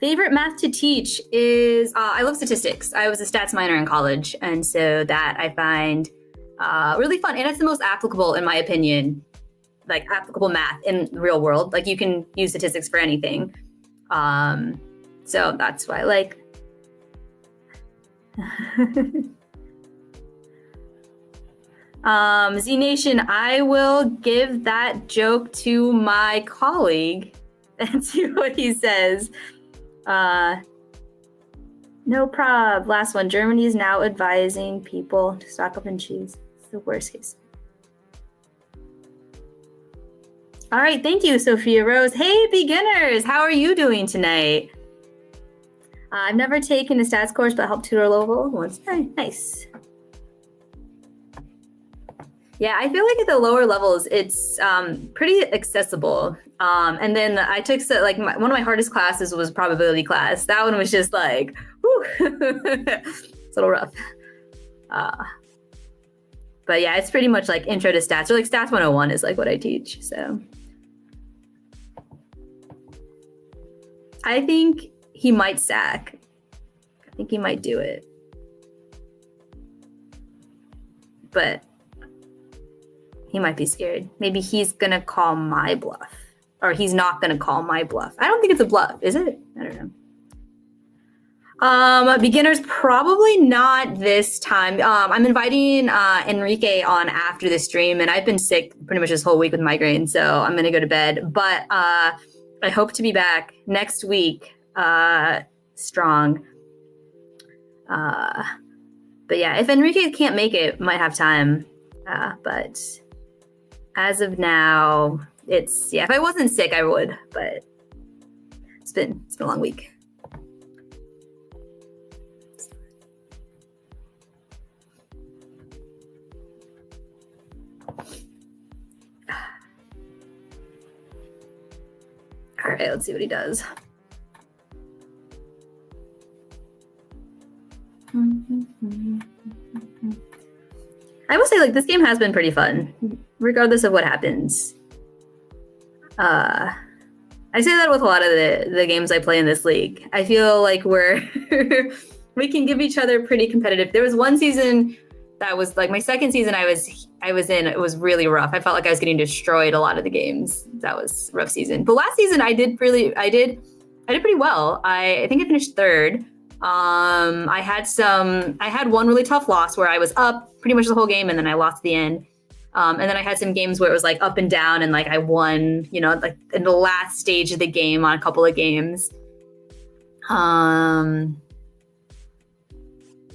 Favorite math to teach is I love statistics. I was a stats minor in college, and so that I find really fun, and it's the most applicable, in my opinion, like applicable math in the real world. Like you can use statistics for anything. So that's why I like. Z Nation, I will give that joke to my colleague and see what he says. No prob. Last one. Germany is now advising people to stock up on cheese. It's the worst case. All right. Thank you, Sophia Rose. Hey, beginners. How are you doing tonight? I've never taken a stats course, but I helped tutor level once. Nice. Yeah, I feel like at the lower levels, it's pretty accessible. And then I took one of my hardest classes was probability class. That one was just like, whew, it's a little rough. But yeah, it's pretty much like intro to stats, or like stats 101 is like what I teach. So I think he might sack. I think he might do it. But he might be scared. Maybe he's gonna call my bluff, or he's not gonna call my bluff. I don't think it's a bluff, is it? I don't know. Beginners, probably not this time. I'm inviting Enrique on after the stream, and I've been sick pretty much this whole week with migraine, so I'm gonna go to bed. But I hope to be back next week, strong. But yeah, if Enrique can't make it, might have time. But as of now, if I wasn't sick, I would, but it's been a long week. All right, let's see what he does. I will say, like, this game has been pretty fun, regardless of what happens. I say that with a lot of the games I play in this league. I feel like we can give each other pretty competitive. There was one season that was like my second season I was in. It was really rough. I felt like I was getting destroyed a lot of the games. That was a rough season. But last season I did pretty well. I think I finished third. I had one really tough loss where I was up pretty much the whole game and then I lost at the end. And then I had some games where it was like up and down and like I won, like in the last stage of the game on a couple of games. And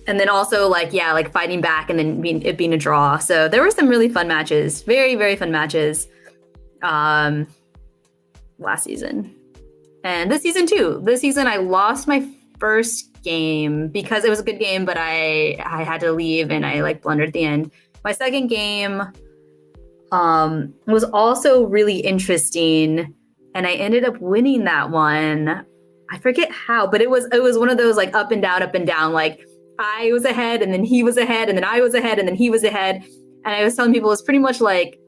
then also like fighting back and then it being a draw. So there were some really fun matches, very, very fun matches last season. And this season too. This season I lost my first game because it was a good game, but I had to leave and I like blundered at the end. My second game was also really interesting and I ended up winning that one. I forget how, but it was one of those like up and down, like I was ahead and then he was ahead and then I was ahead and then he was ahead. And I was telling people it's pretty much like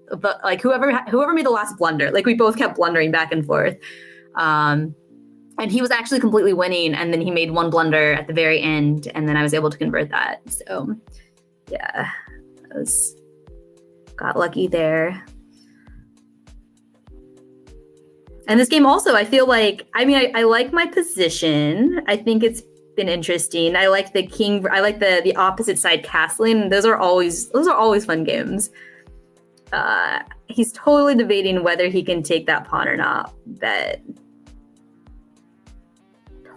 whoever made the last blunder, like we both kept blundering back and forth. And he was actually completely winning, and then he made one blunder at the very end, and then I was able to convert that. So, yeah, got lucky there. And this game also, I feel like, I like my position. I think it's been interesting. I like the king. I like the opposite side castling. Those are always fun games. He's totally debating whether he can take that pawn or not. But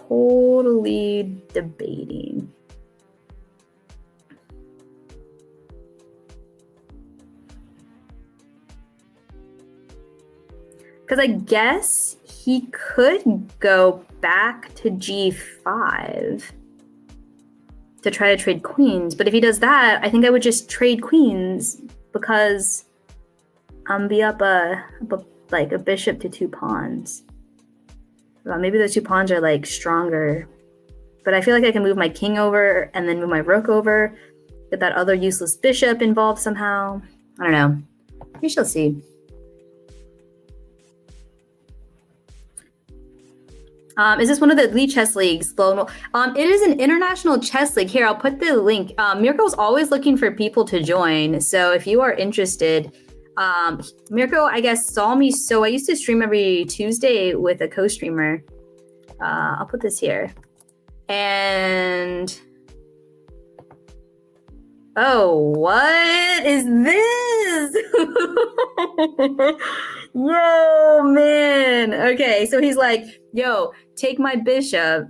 totally debating. Because I guess he could go back to g5 to try to trade queens. But if he does that, I think I would just trade queens because I'm be up a bishop to two pawns. Well, maybe those two pawns are like stronger, but I feel like I can move my king over and then move my rook over, get that other useless bishop involved somehow. I don't know. We shall see. Is this one of the Elite Chess Leagues? It is an international chess league. Here, I'll put the link. Mirko's always looking for people to join. So if you are interested, Mirko, I guess, saw me. So I used to stream every Tuesday with a co-streamer. I'll put this here. And Oh, what is this? Yo, man. Okay, so he's like, yo, take my bishop.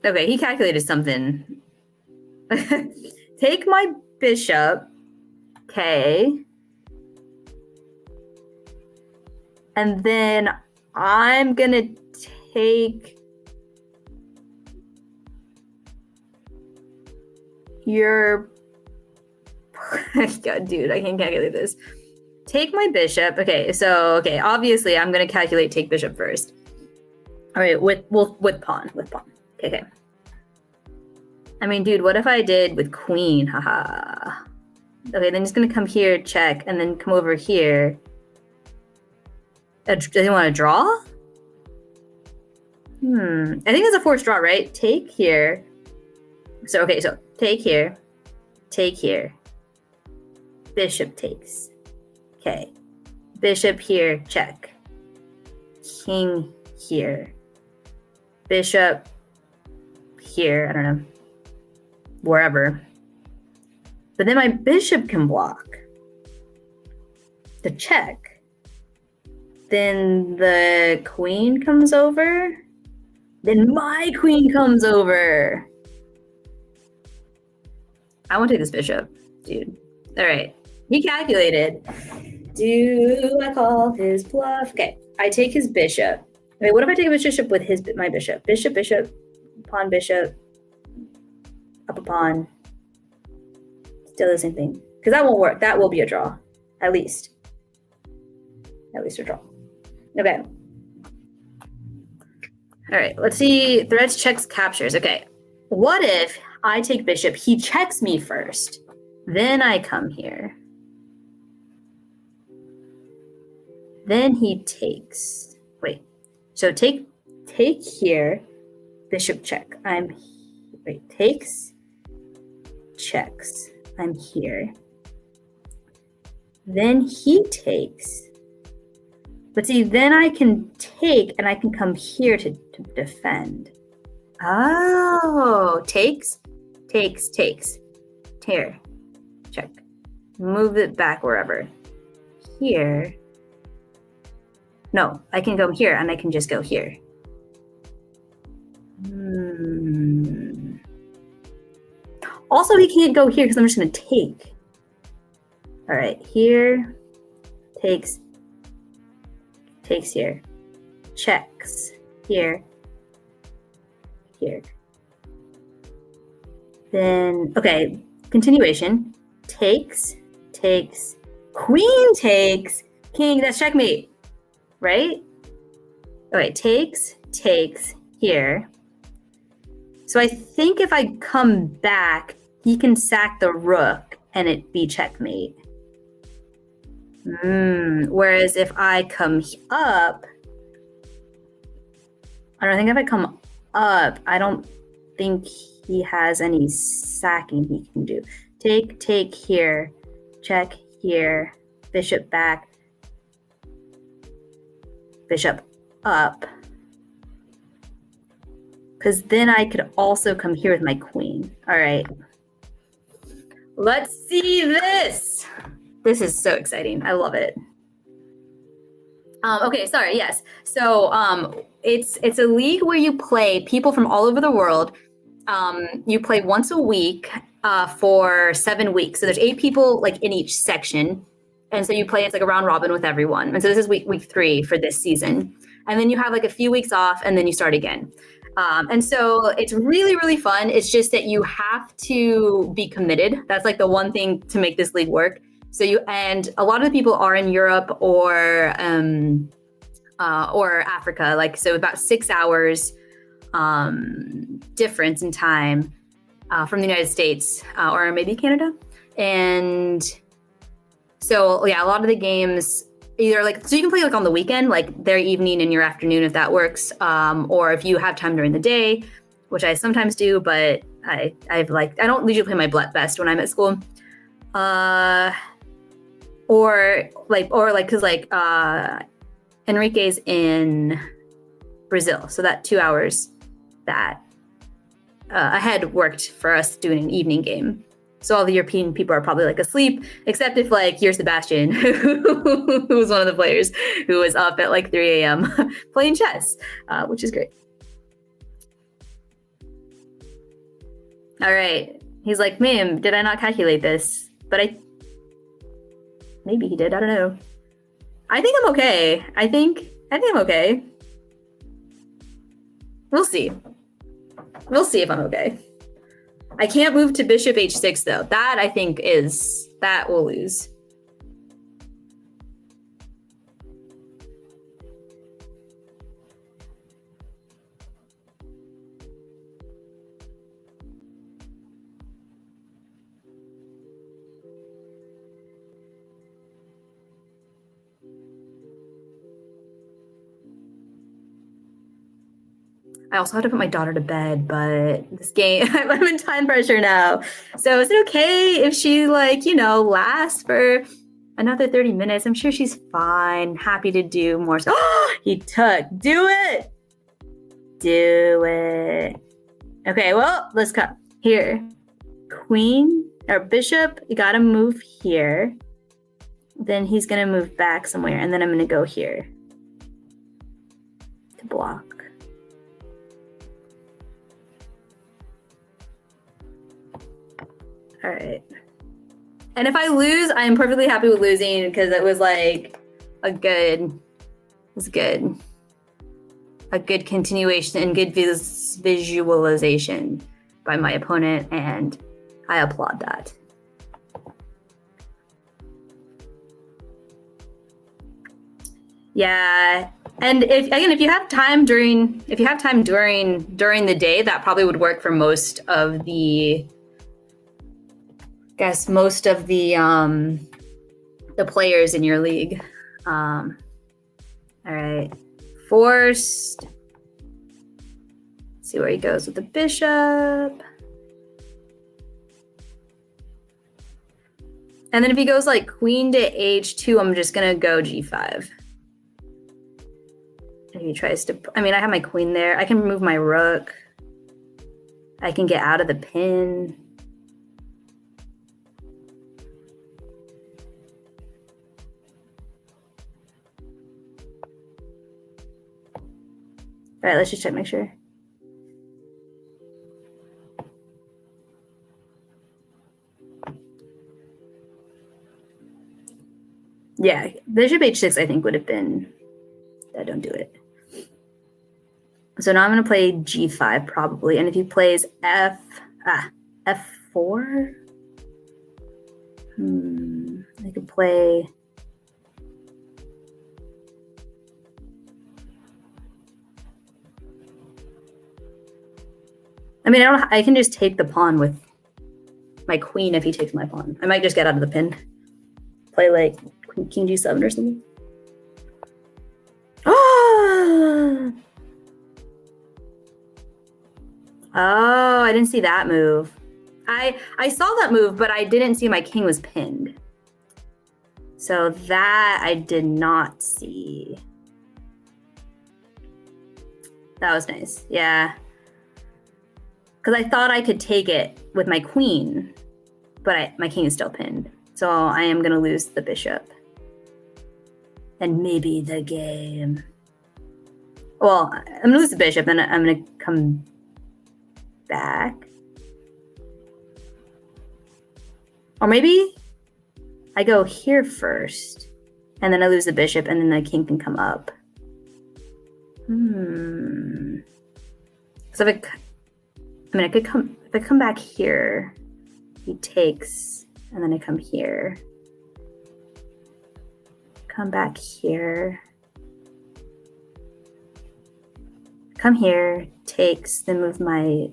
Okay, he calculated something. Take my bishop. Okay. And then I'm gonna take your God, dude, I can't calculate this. Take my bishop. Okay, so obviously I'm gonna calculate take bishop first. All right, with pawn. Okay. I mean, dude, what if I did with queen? Haha. Okay, then he's gonna come here, check, and then come over here. Does he want to draw? I think it's a forced draw, right? Take here. So take here, take here. Bishop takes. Okay. Bishop here, check. King here. Bishop here, I don't know. Wherever. But then my bishop can block. The check. Then the queen comes over. Then my queen comes over. I want to take this bishop, dude. All right. He calculated. Do I call his bluff? Okay. I take his bishop. Wait, what if I take a bishop with my bishop? Bishop, pawn, bishop, up a pawn. Still the same thing. Because that won't work. That will be a draw. At least a draw. Okay. All right. Let's see. Threads, checks, captures. Okay. What if I take bishop? He checks me first. Then I come here. Then he takes. Wait. So take here. Bishop check. Takes. Checks. I'm here. Then he takes. But see, then I can take and I can come here to defend. Oh, takes. Here. Check. Move it back wherever. Here. No, I can go here and I can just go here. Also, he can't go here because I'm just going to take. All right, here. Takes here. Checks. Here. Then, okay, continuation. Takes. Queen takes. King, that's checkmate. Right? Okay, takes here. So I think if I come back, he can sack the rook and it be checkmate. Whereas if I come up, I don't think if I come up, I don't think he has any sacking he can do. Take here, check here, bishop back, bishop up. Because then I could also come here with my queen. All right. Let's see this. This is so exciting. I love it. Okay, sorry, yes. So it's a league where you play people from all over the world. You play once a week for 7 weeks. So there's 8 people like in each section. And so you play, it's like a round robin with everyone. And so this is week 3 for this season. And then you have like a few weeks off and then you start again. And so it's really, really fun. It's just that you have to be committed. That's like the one thing to make this league work. So and a lot of the people are in Europe or Africa, like, so about 6 hours difference in time from the United States or maybe Canada. And so, yeah, a lot of the games either like, so you can play like on the weekend, like their evening and your afternoon, if that works. Or if you have time during the day, which I sometimes do, but I don't usually play my best when I'm at school. Cause Enrique's in Brazil. So that 2 hours that ahead worked for us doing an evening game. So all the European people are probably like asleep, except if like you're Sebastian, who was one of the players who was up at like 3 a.m. playing chess, which is great. All right. He's like, ma'am, did I not calculate this? But maybe he did. I don't know. I think I'm okay. I think I'm okay. We'll see. We'll see if I'm okay. I can't move to bishop h6 though. That I think that will lose. I also have to put my daughter to bed, but this game, I'm in time pressure now. So is it okay if she lasts for another 30 minutes? I'm sure she's fine. Happy to do more. So he took. Do it. Do it. Okay, well, let's come. Here. Queen or bishop, you gotta move here. Then he's gonna move back somewhere, and then I'm gonna go here to block. All right. And if I lose, I'm perfectly happy with losing because it was like a good continuation and good visualization by my opponent, and I applaud that. Yeah. And if you have time during the day, that probably would work for most of the players in your league. All right, forced. Let's see where he goes with the bishop. And then if he goes like queen to h2, I'm just gonna go g5. If he tries to, I have my queen there. I can remove my rook. I can get out of the pin. All right, let's just check, make sure. Yeah, bishop h6 I think would have been, don't do it. So now I'm gonna play g5 probably, and if he plays f4, I could play. I can just take the pawn with my queen if he takes my pawn. I might just get out of the pin. Play like king g7 or something. Oh, I didn't see that move. I saw that move, but I didn't see my king was pinned. So that I did not see. That was nice. Yeah. Because I thought I could take it with my queen, but my king is still pinned. So I am going to lose the bishop. And maybe the game. Well, I'm going to lose the bishop, and I'm going to come back. Or maybe I go here first, and then I lose the bishop, and then the king can come up. So if I come back here, he takes, and then I come here. Come back here. Come here, takes, then move my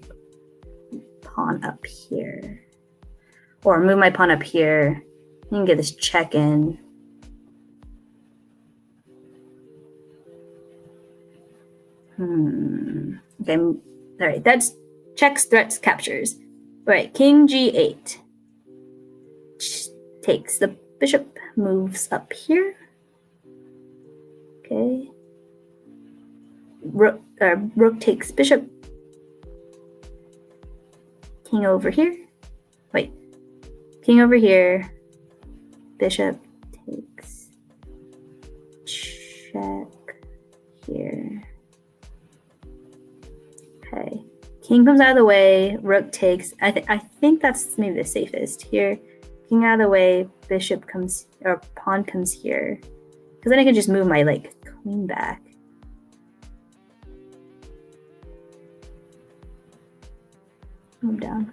pawn up here. Or move my pawn up here. You can get this check in. Okay, all right, that's checks, threats, captures. All right, king g8. Takes the bishop, moves up here. Okay. Rook takes bishop. king over here. Wait, king over here. Bishop takes. Check here. Okay. King comes out of the way. Rook takes. I think that's maybe the safest here. King out of the way. Bishop comes, or pawn comes here. Because then I can just move my like queen back. Move down.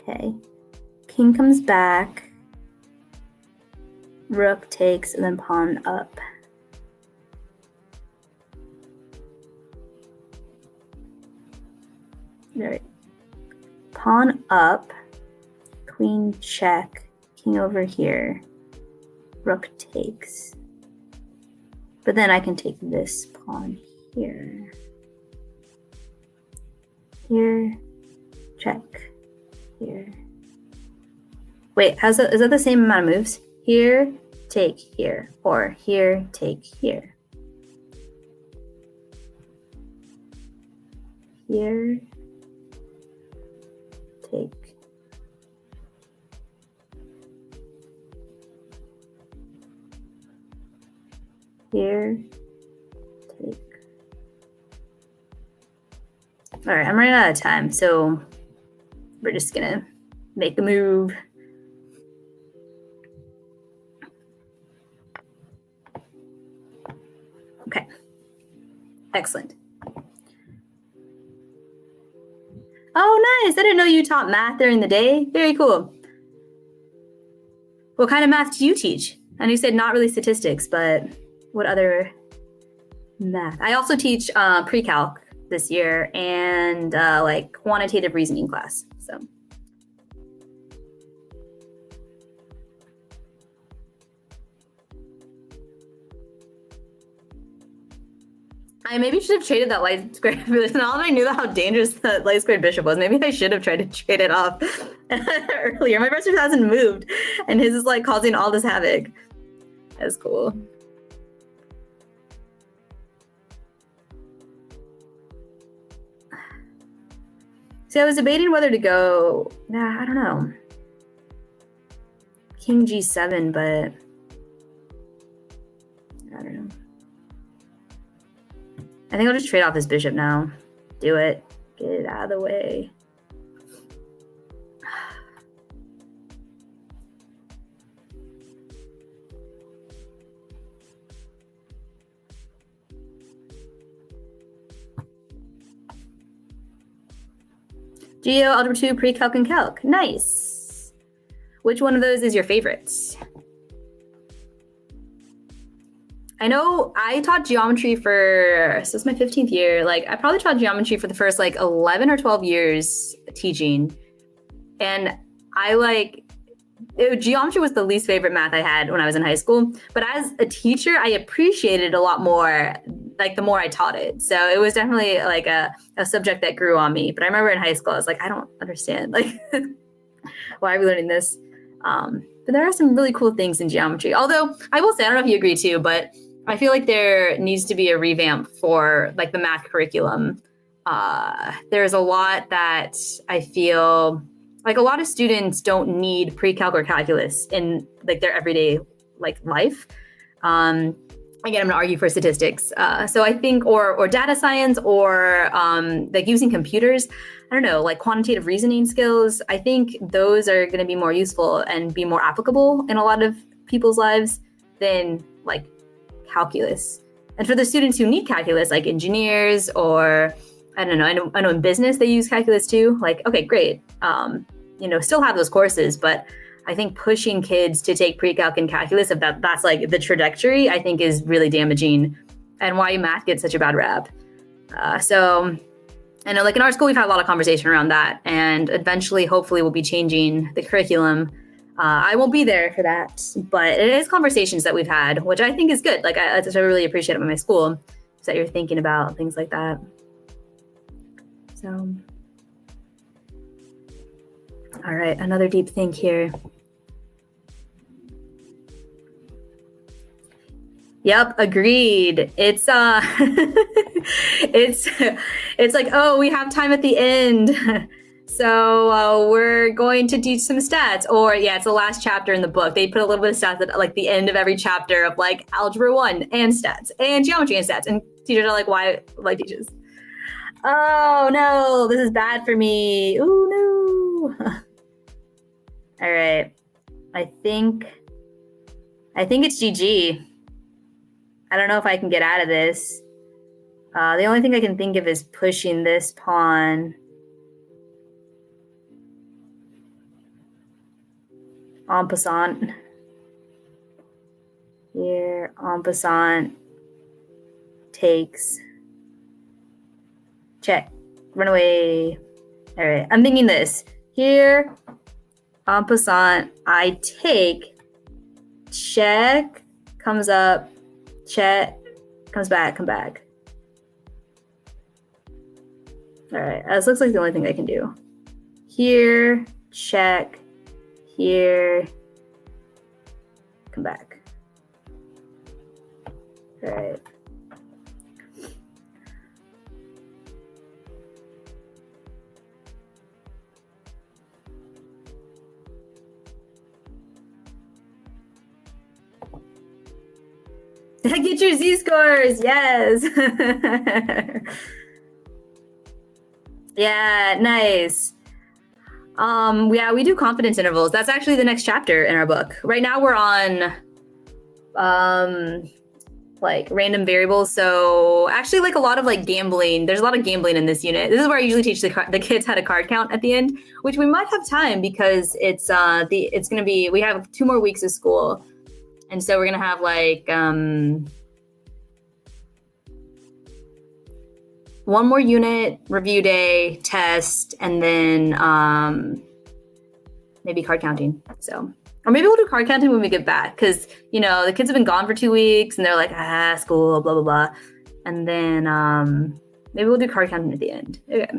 Okay. King comes back. Rook takes, and then pawn up. All right. Pawn up. Queen check. King over here. Rook takes. But then I can take this pawn here. Here. Check. Here. Wait, is that the same amount of moves? Here, take here, or here, take here. Here, take. Here, take. All right, I'm running out of time, so we're just gonna make a move. Okay, excellent. Oh, nice. I didn't know you taught math during the day. Very cool. What kind of math do you teach? And you said not really statistics, but what other math? I also teach pre-calc this year and like quantitative reasoning class. So. I maybe should have traded that light squared. Now that I knew how dangerous that light squared bishop was, maybe I should have tried to trade it off earlier. My bishop hasn't moved, and his is like causing all this havoc. That's cool. See, I was debating whether to go. Nah, I don't know. King G7, but I don't know. I think I'll just trade off his bishop now. Do it. Get it out of the way. Geo, Algebra 2, Pre-Calc, and Calc. Nice. Which one of those is your favorite? I know I taught geometry for, so it's my 15th year. Like I probably taught geometry for the first like 11 or 12 years teaching. And geometry was the least favorite math I had when I was in high school. But as a teacher, I appreciated it a lot more, like the more I taught it. So it was definitely like a subject that grew on me. But I remember in high school, I was like, I don't understand. Like, why are we learning this? But there are some really cool things in geometry. Although I will say, I don't know if you agree too, but I feel like there needs to be a revamp for like the math curriculum. There's a lot that I feel like a lot of students don't need pre-calc or calculus in like their everyday like life. Again, I'm gonna argue for statistics. So I think, or data science, or like using computers, I don't know, like quantitative reasoning skills. I think those are gonna be more useful and be more applicable in a lot of people's lives than like calculus. And for the students who need calculus, like engineers, or I don't know, I know in business they use calculus too. Like, okay, great. Still have those courses, but I think pushing kids to take pre-calc and calculus, if that's like the trajectory, I think is really damaging, and why math gets such a bad rap. So I know like in our school, we've had a lot of conversation around that, and eventually, hopefully we'll be changing the curriculum. I won't be there for that, but it is conversations that we've had, which I think is good. Like I really appreciate it at my school, is that you're thinking about things like that. So, all right, another deep think here. Yep, agreed. It's it's like, oh, we have time at the end. So we're going to teach some stats, or yeah, it's the last chapter in the book. They put a little bit of stats at like the end of every chapter of like algebra 1 and stats and geometry and stats. And teachers are like, why teachers? Oh no, this is bad for me. Oh no. All right. I think it's GG. I don't know if I can get out of this. The only thing I can think of is pushing this pawn. En passant. Here, en passant. Takes. Check. Run away. All right. I'm thinking this. Here, en passant. I take. Check. Comes up. Check. Comes back. Come back. All right. This looks like the only thing I can do. Here. Check. Here. Come back. All right. Get your Z-scores. Yes. Yeah, nice. Yeah, we do confidence intervals. That's actually the next chapter in our book. Right now we're on like random variables. So actually like a lot of like gambling. There's a lot of gambling in this unit. This is where I usually teach the kids how to card count at the end, which we might have time because it's going to be, we have 2 more weeks of school. And so we're going to have like 1 more unit, review day, test, and then maybe card counting. So, or maybe we'll do card counting when we get back, because the kids have been gone for 2 weeks and they're like, school, blah blah blah, and then maybe we'll do card counting at the end. Okay.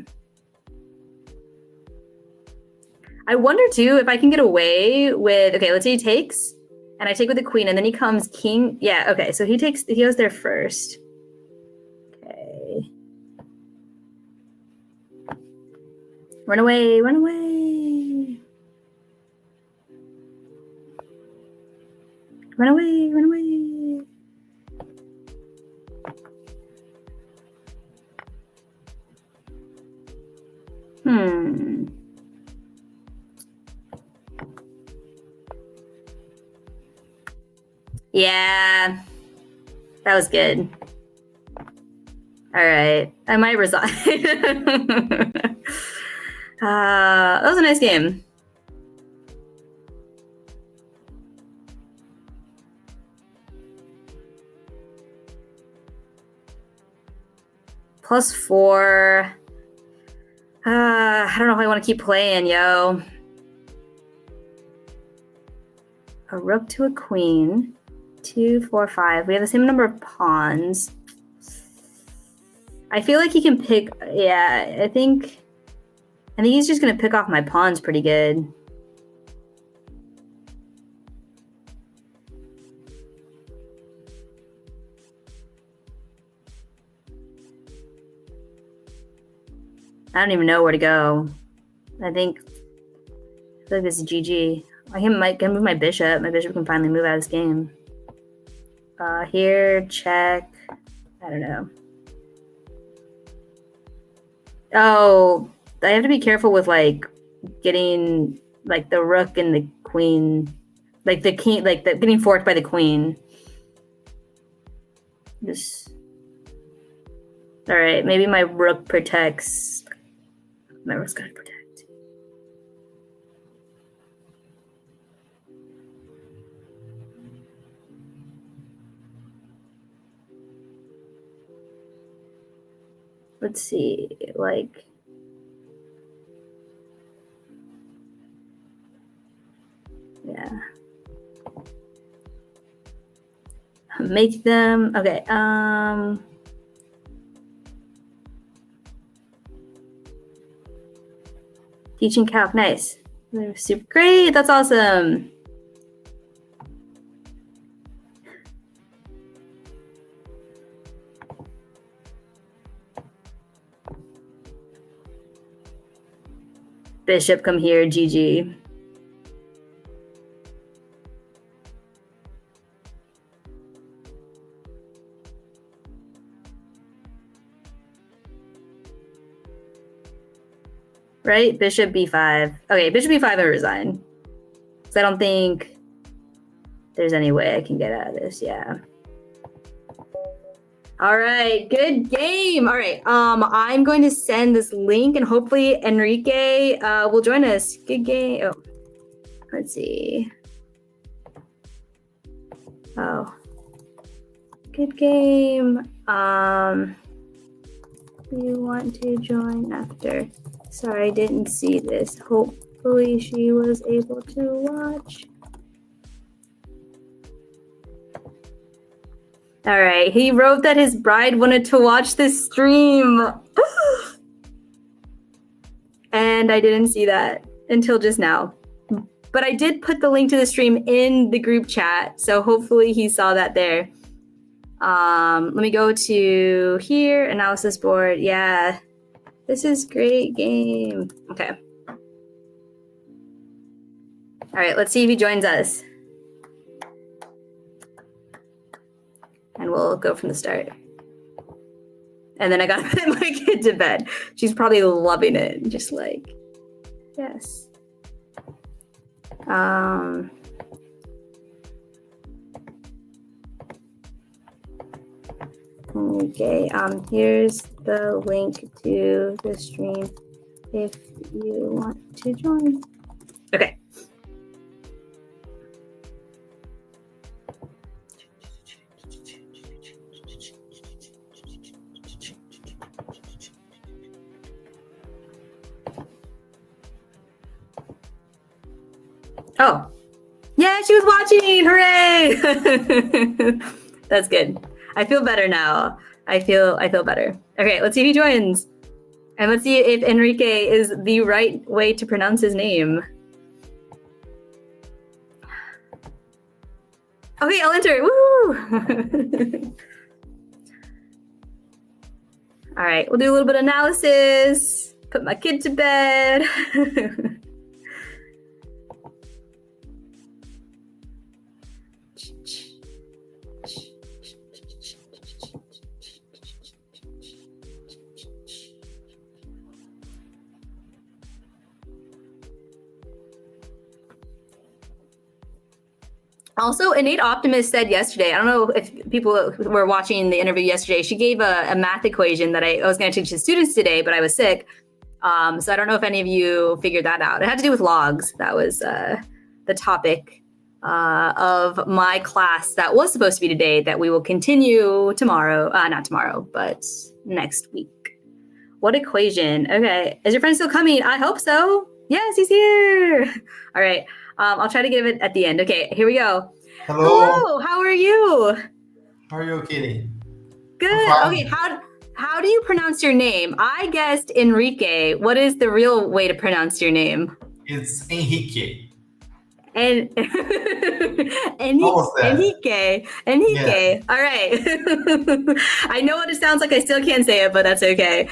I wonder too if I can get away with. Okay, let's say he takes, and I take with the queen, and then he comes king. Yeah. Okay. So he goes there first. Run away, run away. Run away, run away. Yeah, that was good. All right, I might resign. That was a nice game. +4. I don't know if I want to keep playing, yo. A rook to a queen. 2, 4, 5. We have the same number of pawns. I feel like he can pick. Yeah, I think he's just gonna pick off my pawns pretty good. I don't even know where to go. I feel like this is GG. I can move my bishop. My bishop can finally move out of this game. Here, check. I don't know. Oh, I have to be careful with like getting like the rook and the queen, like the king, like getting forked by the queen. Just all right. Maybe my rook protects. My rook's gonna protect. Let's see, like. Yeah. Make them okay. Teaching calc, nice. They're super great. That's awesome. Bishop, come here, GG. Right? Bishop b5. Okay, bishop b5 and resign. Because I don't think there's any way I can get out of this. Yeah. All right, good game. All right, I'm going to send this link and hopefully Enrique will join us. Good game. Oh, let's see. Oh, good game. You want to join after? Sorry, I didn't see this. Hopefully she was able to watch. All right, he wrote that his bride wanted to watch this stream. And I didn't see that until just now. But I did put the link to the stream in the group chat, so hopefully he saw that there. Let me go to here, analysis board. Yeah, this is great game. Okay. All right, let's see if he joins us. And we'll go from the start. And then I gotta put my kid to bed. She's probably loving it. Just like, yes. Okay, here's the link to the stream if you want to join. Okay. Oh, yeah, she was watching. Hooray! That's good. I feel better now. I feel better. Okay, let's see if he joins. And let's see if Enrique is the right way to pronounce his name. Okay, I'll enter. Woo! All right, we'll do a little bit of analysis. Put my kid to bed. Also, Innate Optimist said yesterday, I don't know if people were watching the interview yesterday, she gave a math equation that I was going to teach the students today, but I was sick. So I don't know if any of you figured that out. It had to do with logs. That was the topic of my class that was supposed to be today that we will continue tomorrow. Not tomorrow, but next week. What equation? Okay. Is your friend still coming? I hope so. Yes, he's here. All right. I'll try to give it at the end. Okay, here we go. Hello. How are you? How are you, Kitty? Good. Okay, how do you pronounce your name? I guessed Enrique. What is the real way to pronounce your name? It's Enrique. And Enrique. Yes. All right. I know what it sounds like. I still can't say it, but that's okay.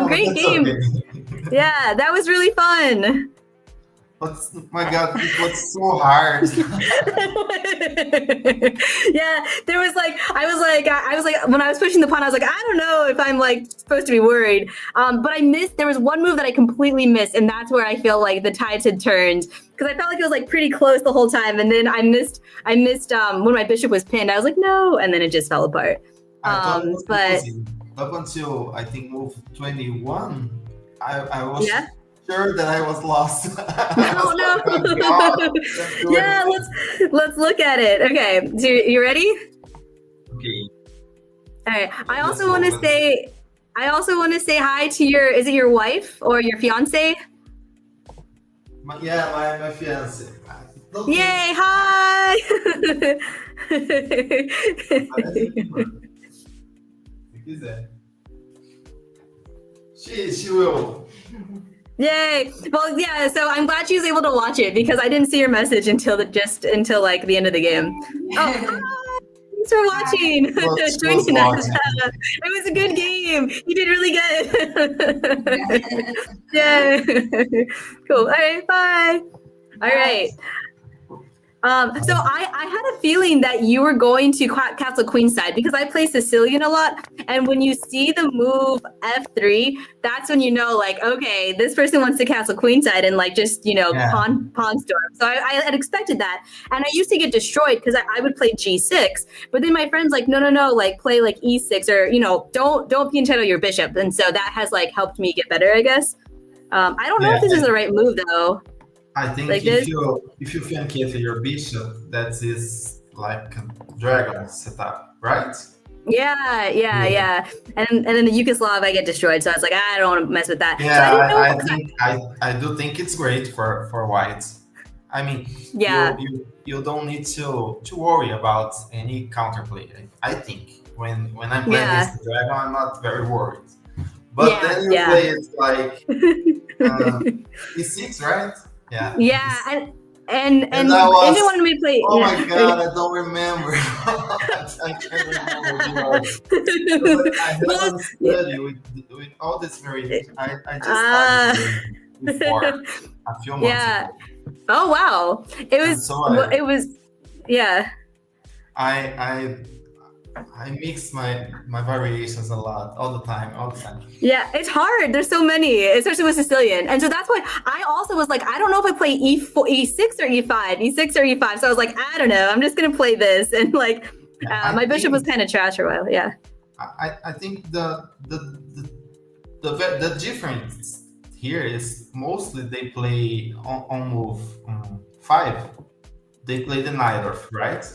Great game. Okay. Yeah, that was really fun. My God, it was so hard. Yeah, there was like, I was like, when I was pushing the pawn, I was like, I don't know if I'm like supposed to be worried. But I missed, there was one move that I completely missed. And that's where I feel like the tides had turned. Because I felt like it was like pretty close the whole time. And then I missed when my bishop was pinned. I was like, no. And then it just fell apart. But up until I think move 21, I was sure that I was lost. No. Yeah, let's look at it. Okay, so you ready? Okay. All right. I also want to say hi to your, is it your wife or your fiance? My fiance. Yay! Hi. She will. Yay! Well, yeah. So I'm glad she was able to watch it because I didn't see your message until like the end of the game. Oh, hi. Thanks for watching. Joining us. It was a good game. You did really good. Yeah. Cool. All right. Bye. All right. So I had a feeling that you were going to castle queenside because I play Sicilian a lot. And when you see the move F3, that's when you know, like, okay, this person wants to castle queenside and like just, pawn storm. So I had expected that. And I used to get destroyed because I would play G6. But then my friend's like, no, like play like E6 or, don't entitle your bishop. And so that has like helped me get better, I guess. I don't know if this is the right move though. I think like if you flank your bishop, that is like a dragon setup, right? Yeah. And then the Yugoslav, I get destroyed. So I was like, I don't want to mess with that. Yeah, so I do think it's great for white. I mean, you don't need to worry about any counterplay. I think when I'm playing against the dragon, I'm not very worried. But then you play it like E6, right? Yeah, and Indian wanted me to play. Oh my god, I don't remember. I can't remember. I haven't studied with all this variation. I just started before a few months ago. Oh wow! It was. I mix my variations a lot, all the time. Yeah, it's hard. There's so many, especially with Sicilian. And so that's why I also was like, I don't know if I play E6 or E5. So I was like, I don't know. I'm just going to play this. And like, my bishop was kind of trash for a while. Yeah. I think the difference here is mostly they play on move 5. They play the knight off, right?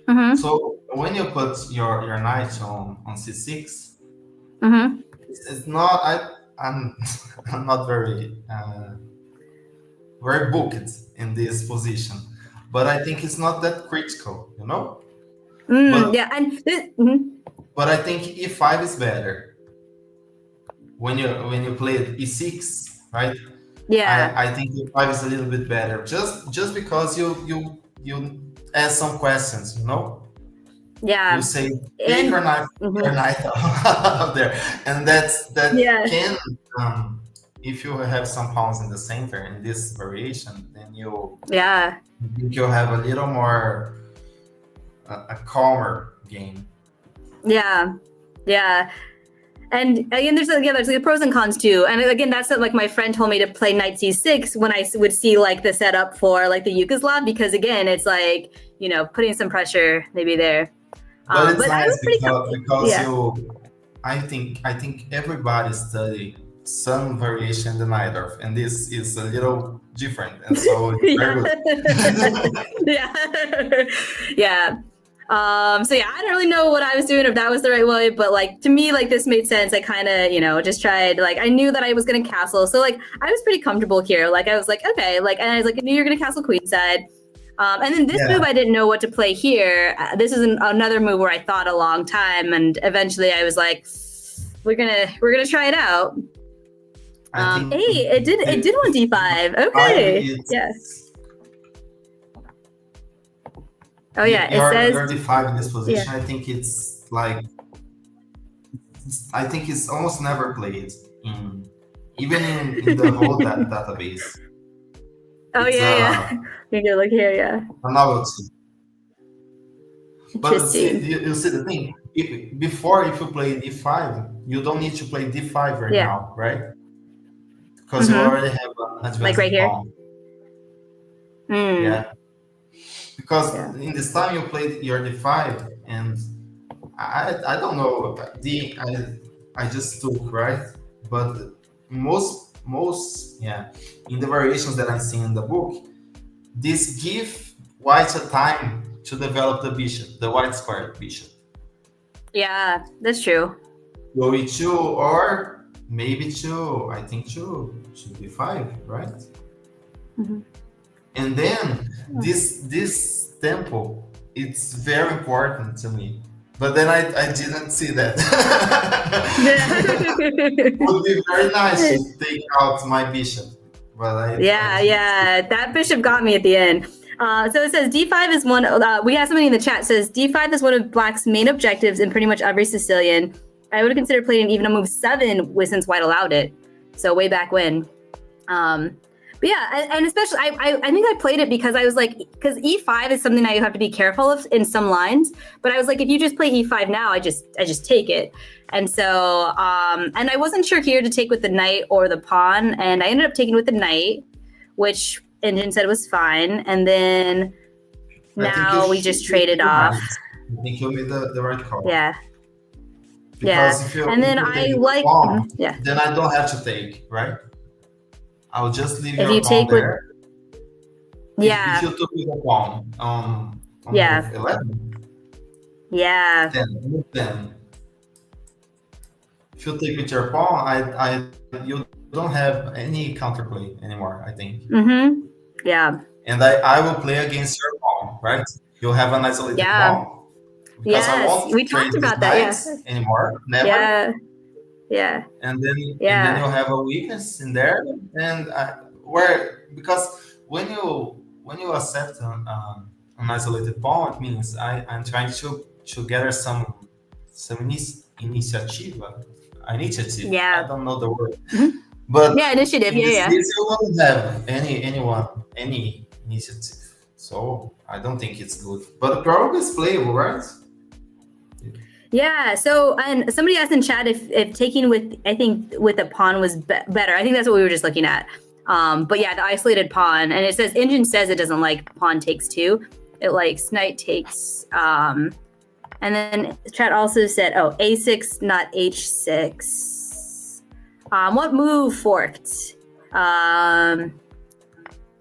Mm-hmm. So when you put your knight on c6, it's not. I'm not very booked in this position, but I think it's not that critical, But I think e5 is better when you play e6, right? Yeah. I think e5 is a little bit better, just because you ask some questions, Yeah. You say take your knife out there, and that can if you have some pawns in the center in this variation, then you'll have a little more a calmer game. Yeah. And again, there's the pros and cons too. And again, that's like my friend told me to play knight c6 when I would see like the setup for like the Yugoslav, because again, it's like, putting some pressure maybe there. But it's nice because I think everybody study some variation in the knight off, and this is a little different, and so it's very good. So I don't really know what I was doing, if that was the right way, but like to me, like this made sense. I kind of, just tried, like I knew that I was going to castle. So like I was pretty comfortable here. Like I was like, okay, like, and I was like, I knew you're going to castle queenside. And then this move, I didn't know what to play here. This is another move where I thought a long time, and eventually I was like, we're gonna try it out. Hey, it did want d5. Okay, yes. Oh yeah, it says your d5 in this position. I think it's like, I think it's almost never played even in the whole database. Oh you can look here, a novelty. But you see the thing. If you play d5, you don't need to play d5 right now, right? Because you already have an advanced like right here. Yeah. Because in this time you played your d5, and I don't know, I just took, right? But most in the variations that I see in the book, this give white a time to develop the bishop, the white square bishop. Yeah, that's true. Go e2 or maybe 2, I think 2 should be 5, right? And then this tempo, it's very important to me. But then I didn't see that. It would be very nice to take out my bishop. But that bishop got me at the end. So it says D5 is one. We have somebody in the chat says D5 is one of Black's main objectives in pretty much every Sicilian. I would consider playing even a move 7 since White allowed it. So way back when. But yeah, and especially I think I played it because I was like, because E5 is something that you have to be careful of in some lines. But I was like, if you just play E5 now, I just take it. And so and I wasn't sure here to take with the knight or the pawn, and I ended up taking with the knight, which Engine said was fine. And then now we just traded off. I think you made the right call. Yeah. Because if you, and then I like pawn, then I don't have to take, right? I'll just leave your pawn there. If you took with a pawn on move 11, then if you take with your pawn, you don't have any counterplay anymore, I think. Yeah. And I will play against your pawn, right? You'll have an isolated pawn. Because I won't we talked about that. Anymore. Never. Yeah. And then you'll have a weakness in there, and because when you accept an isolated pawn, it means I'm trying to gather some initiative. Yeah. I don't know the word. But initiative. You won't have any initiative. So I don't think it's good. But the probe is playable, right? Yeah. So, and somebody asked in chat if taking with a pawn was better. I think that's what we were just looking at. But yeah, the isolated pawn, and it says Engine says it doesn't like pawn takes 2. It likes knight takes. And then the chat also said, A6, not H6. What move forked? And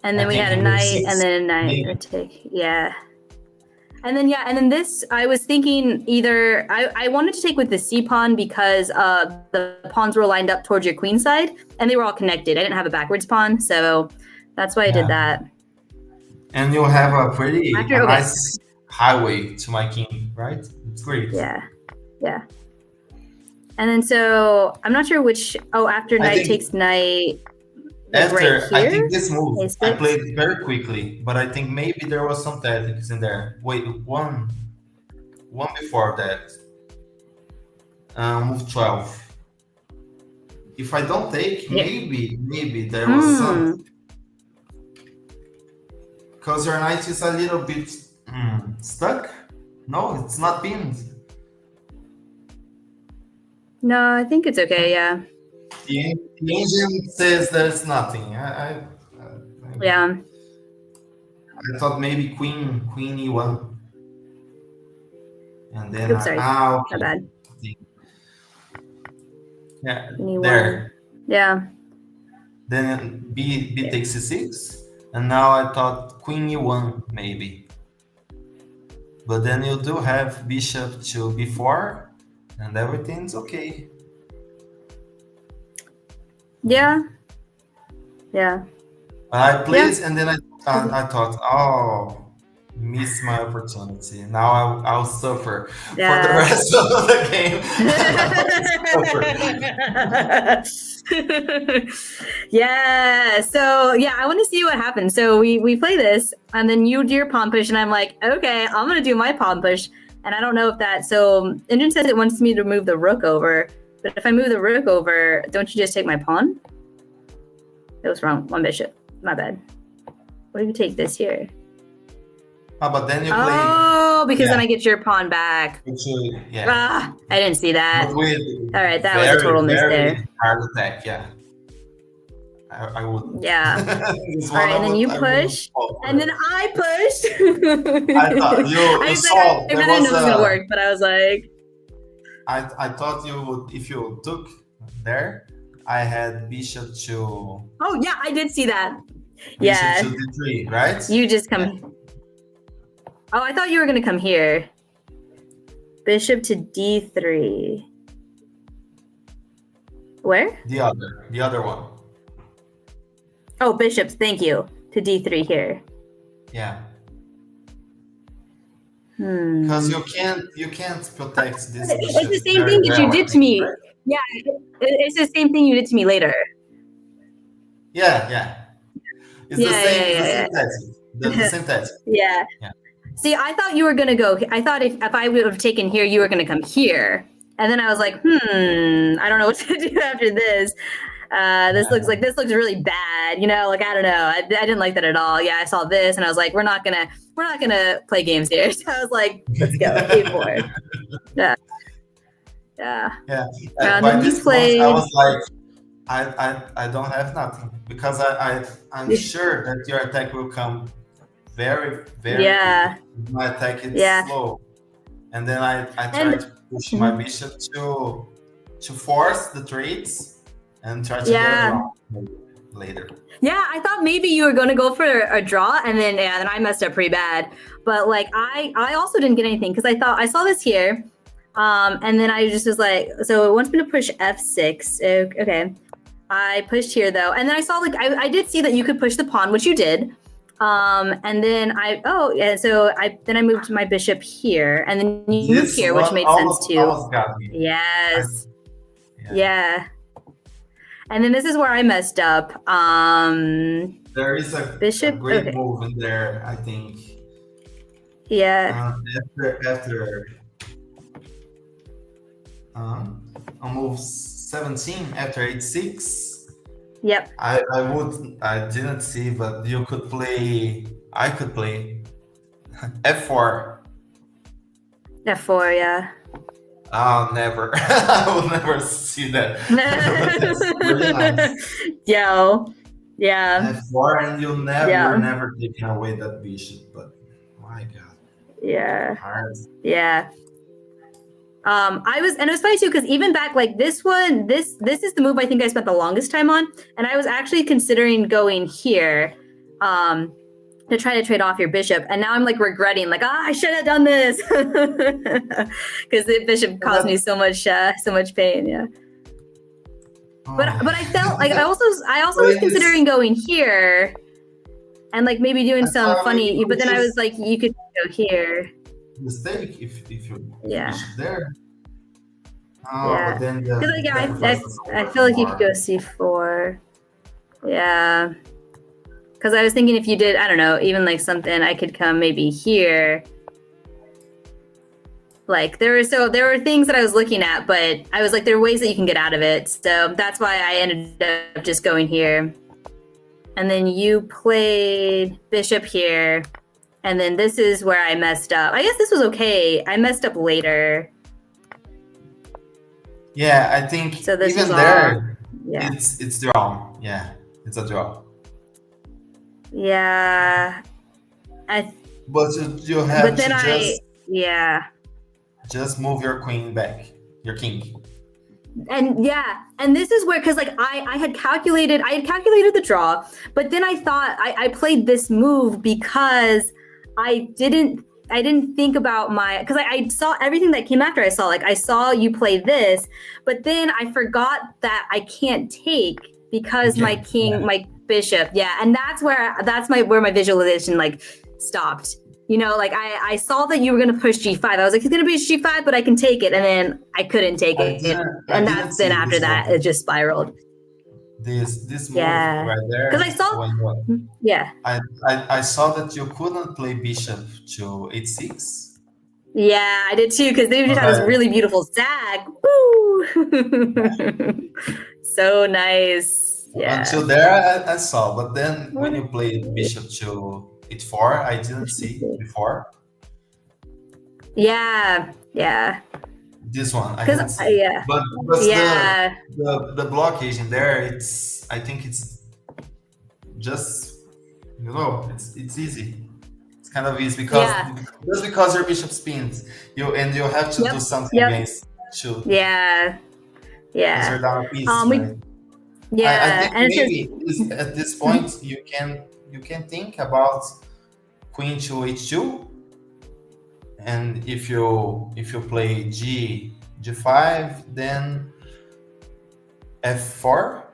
then we had a knight, and then a knight a take. Yeah. And then this, I was thinking either I wanted to take with the C pawn because the pawns were lined up towards your queen side and they were all connected. I didn't have a backwards pawn, so that's why I did that. And you'll have a nice highway to my king, right? It's great. Yeah. And then so I'm not sure which. After knight takes knight. After, I think this move, I played very quickly, but I think maybe there was some tactics in there. Wait, one before that. Move 12. If I don't take, maybe there was some. Because your knight is a little bit stuck. No, it's not pinned. No, I think it's okay, yeah. The engine says there's nothing. I thought maybe queen E1. And then Oops, sorry. Not bad. Yeah, E1. there. Yeah. Then B takes C6. And now I thought queen E1 maybe. But then you do have bishop to B4 and everything's okay. Yeah. I played and then I thought, miss my opportunity. Now I'll suffer for the rest of the game. So I want to see what happens. So we play this, and then you do your pawn push, and I'm like, okay, I'm gonna do my pawn push, and I don't know if that. So Engine says it wants me to move the rook over, but if I move the rook over, don't you just take my pawn? That was wrong. One bishop. My bad. What if you take this here? But then you play. Because then I get your pawn back. I didn't see that. All right, that was a total miss there. Hard attack, I would. Yeah. All right, and then you push, and then I pushed. I thought you saw. I didn't know it was gonna work, but I was like. I thought you would, if you took there. I had bishop to. Oh yeah, I did see that. Bishop to D3, right? You just come. Oh, I thought you were gonna come here. Bishop to D3. Where? The other one. Oh, bishops. Thank you. To D3 here. Yeah. Because you can't protect this. It's the same thing that you did to me. Right? Yeah, it's the same thing you did to me later. Yeah. It's the same tactic. the same tactic. Yeah. See, I thought you were gonna go. I thought if I would have taken here, you were gonna come here, and then I was like, I don't know what to do after this. This looks really bad. Like I don't know. I didn't like that at all. Yeah, I saw this, and I was like, we're not gonna play games here. So I was like, let's go A4. Yeah. By this point, I was like, I don't have nothing because I'm sure that your attack will come very, very quick. My attack is slow. And then I try to push my bishop to force the trades and try to get a draw later. Yeah, I thought maybe you were going to go for a draw, and then I messed up pretty bad. But like I also didn't get anything because I saw this here, and then I just was like, so it wants me to push F6. Okay, I pushed here though, and then I saw I did see that you could push the pawn, which you did. And then I moved my bishop here, and then you moved here, which made sense too. Yes. Yeah. And then this is where I messed up. There is a bishop. A great move in there, I think. Yeah. After on move 17 after h6. Yep. I didn't see, but you could play. I could play f4. F4, yeah. Oh, never. I will never see that. That's really nice. Yo, yeah. F4, and you're never taking away that bishop. But my God. Yeah. Hard. Yeah. It was funny too, because even back like this one, this is the move I think I spent the longest time on, and I was actually considering going here, to try to trade off your bishop, and now I'm like regretting, like, I should have done this, because the bishop caused me so much pain. Yeah. But I felt like I also was considering going here, and like maybe doing some funny, but then I was like, you could go here. Mistake if you yeah there. Yeah, but then I feel like you could go c4. Yeah, because I was thinking if you did, I don't know, even like something, I could come maybe here. Like there were things that I was looking at, but I was like, there are ways that you can get out of it. So that's why I ended up just going here. And then you played bishop here. And then this is where I messed up. I guess this was okay. I messed up later. Yeah, I think so this even there, it's draw. Yeah, it's a draw. Yeah. But you have just move your queen back, your king. And this is where, because like I had calculated the draw, but then I thought I played this move because I didn't think about because I saw everything that came after. I saw you play this, but then I forgot that I can't take because my king, my bishop. Yeah. And that's where my visualization like stopped. Like I saw that you were going to push G5. I was like, he's going to push G5, but I can take it. And then I couldn't take it. And then after that, it just spiraled. This move right there. Because I saw, I saw that you couldn't play bishop to h6. Yeah, I did too, because they just had this really beautiful sag. Woo! So nice. Yeah. Until there, I saw, but then when you played bishop to h4, I didn't see before. Yeah. This one I can see. But the blockage in there, I think it's just it's easy. It's kind of easy because your bishop spins you have to do something against shoot. Yeah. You're down a piece, right? Yeah. I think maybe at this point you can think about queen to h2. And if you play G5, then F4.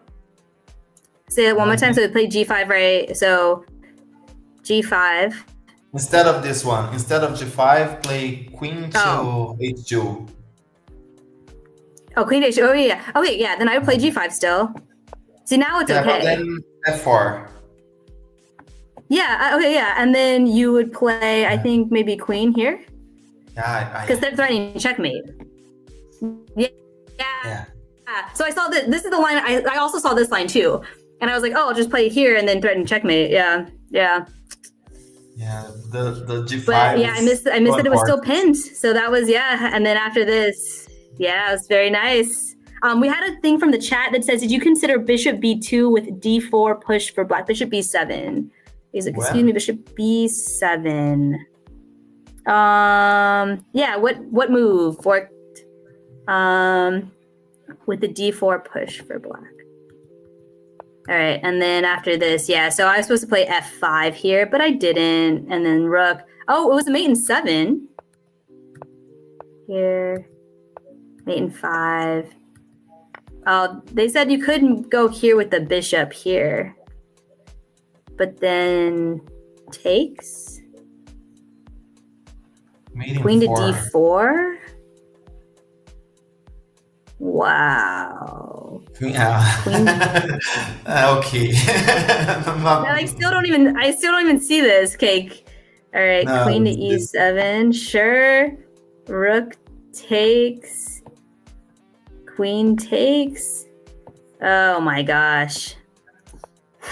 Say it one more time. So we play G5, right? So G5. Instead of this one, instead of G5, play queen to H2. Oh, queen to H2. Oh yeah. Okay, yeah. Then I would play G5 still. See, now it's okay. But then F4. Yeah. Okay. Yeah. And then you would play, I think, maybe queen here. Yeah, because they're threatening checkmate. Yeah. yeah. So I saw that this is the line. I also saw this line too, and I was like, oh, I'll just play here and then threaten checkmate. Yeah. Yeah, the G5. But yeah, I missed that it was still pinned. So that was and then after this, it was very nice. We had a thing from the chat that says, did you consider bishop b2 with d4 push for black? Bishop b7. Excuse me, bishop b7. Yeah, what move worked with the d4 push for black? All right, and then after this, so I was supposed to play f5 here, but I didn't. And then rook. Oh, it was mate in 7. Here, mate in 5. Oh, they said you couldn't go here with the bishop here. But then takes. Queen to d4. Wow. Yeah. Okay. I still don't even see this cake. All right, no, queen to e7. Sure. Rook takes. Queen takes. Oh my gosh.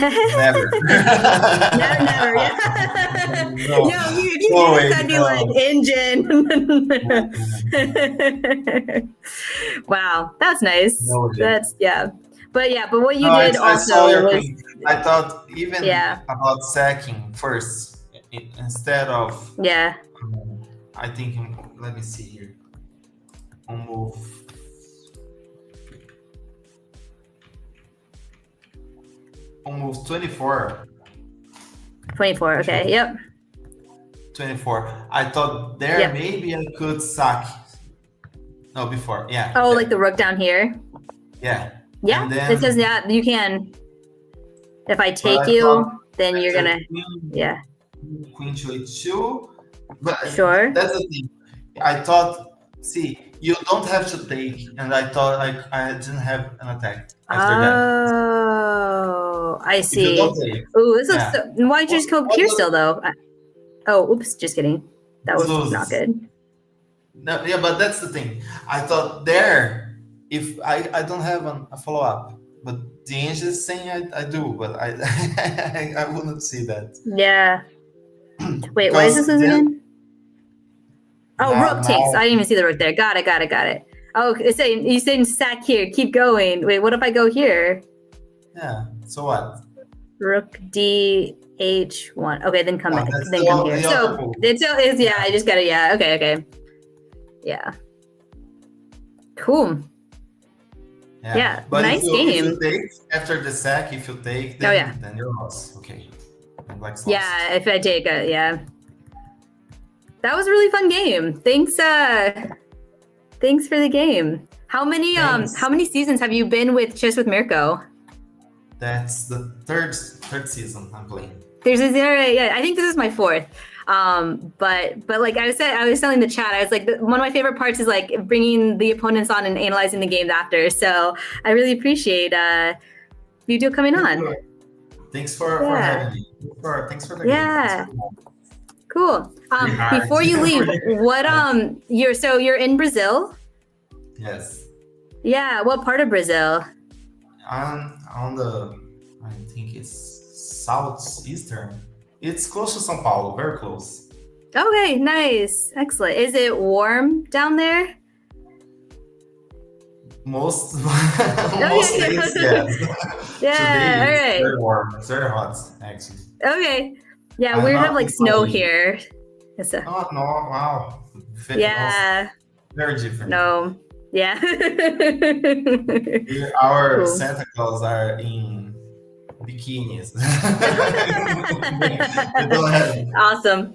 Never. Never. Yeah. No. Yo, you said be like engine. Wow, that's nice. No, that's But what you did also was. I thought even about sacking first instead of. Yeah. I think. Let me see here. On move. On move 24. 24. Okay. Yep. 24. I thought there maybe I could sack. No, before. Yeah. Oh, like the rook down here. Yeah. Yeah. It says you can. If I take you, then you're gonna. Queen to h2. But sure. That's the thing. I thought. See, you don't have to take, and I thought I didn't have an attack after that. Oh, I see. Ooh, this looks. Why'd you just come up here still though? Oops, just kidding. That was not good. No, yeah, but that's the thing. I thought there, if I don't have a follow up, but the angel is saying I do, but I wouldn't see that. Yeah. Wait, what is this again? Oh, rook takes. I didn't even see the rook there. Got it. Oh, it's saying you saying sack here. Keep going. Wait, what if I go here? Yeah. So what? Rook d h1. Okay, then come back. Then come here. So it still is. Yeah, I just got it. Yeah. Okay. Yeah. Cool. Yeah. But nice game. If you take, after the sack, if you take, then, then you're lost. Okay. Yeah, if I take That was a really fun game. Thanks for the game. How many seasons have you been with ChessWithMirko? That's the third season I'm playing. I think this is my 4th. But like I was telling the chat, I was like, one of my favorite parts is like bringing the opponents on and analyzing the games after. So I really appreciate you coming on. Thanks for having me. Thanks for the game. Cool. Before you leave, what you're in Brazil? Yes. Yeah. What part of Brazil? On the, I think it's southeastern. It's close to São Paulo, very close. Okay, nice, excellent. Is it warm down there? Most days, yes. Yeah. All right. Very warm. It's very hot, actually. Okay. Yeah, we have like snow here. Oh no! Wow. Yeah. Very different. No. Yeah. Our Santa Claus are in bikinis. They don't have. Awesome.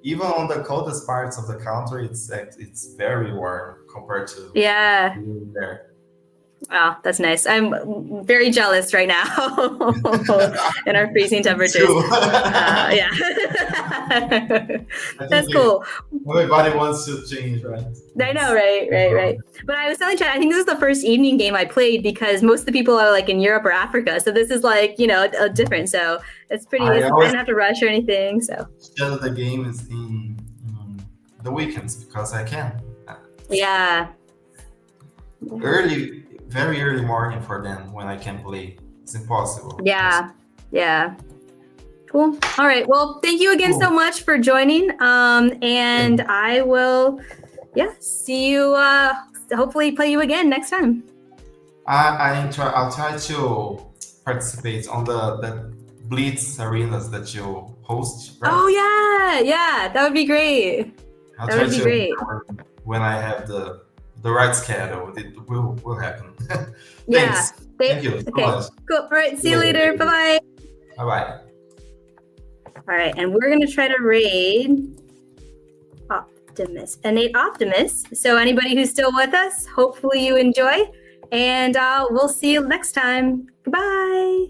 Even on the coldest parts of the country, it's very warm compared to there. Wow, that's nice. I'm very jealous right now in our freezing temperatures. Yeah. I That's think cool. everybody wants to change, right? I know, right. But I was telling Chad, I think this is the first evening game I played because most of the people are like in Europe or Africa. So this is like, a different. So it's pretty, I always didn't have to rush or anything. So schedule the game is in the weekends because I can. yeah. Early, very early morning for them when I can play. It's impossible. Yeah. Cool. All right. Well, thank you again so Cool. much for joining. And I will, see you. Hopefully, play you again next time. I'll try to participate on the Blitz arenas that you host. Right? Oh yeah, that would be great. I'll That try would be to great. when I have the right schedule. It will happen. Yeah. Thanks. Thank you so Okay. much. Cool. All right. See you later. Bye bye. Bye bye. All right, and we're gonna try to raid Optimus, innate Optimus. So anybody who's still with us, hopefully you enjoy, and we'll see you next time. Goodbye.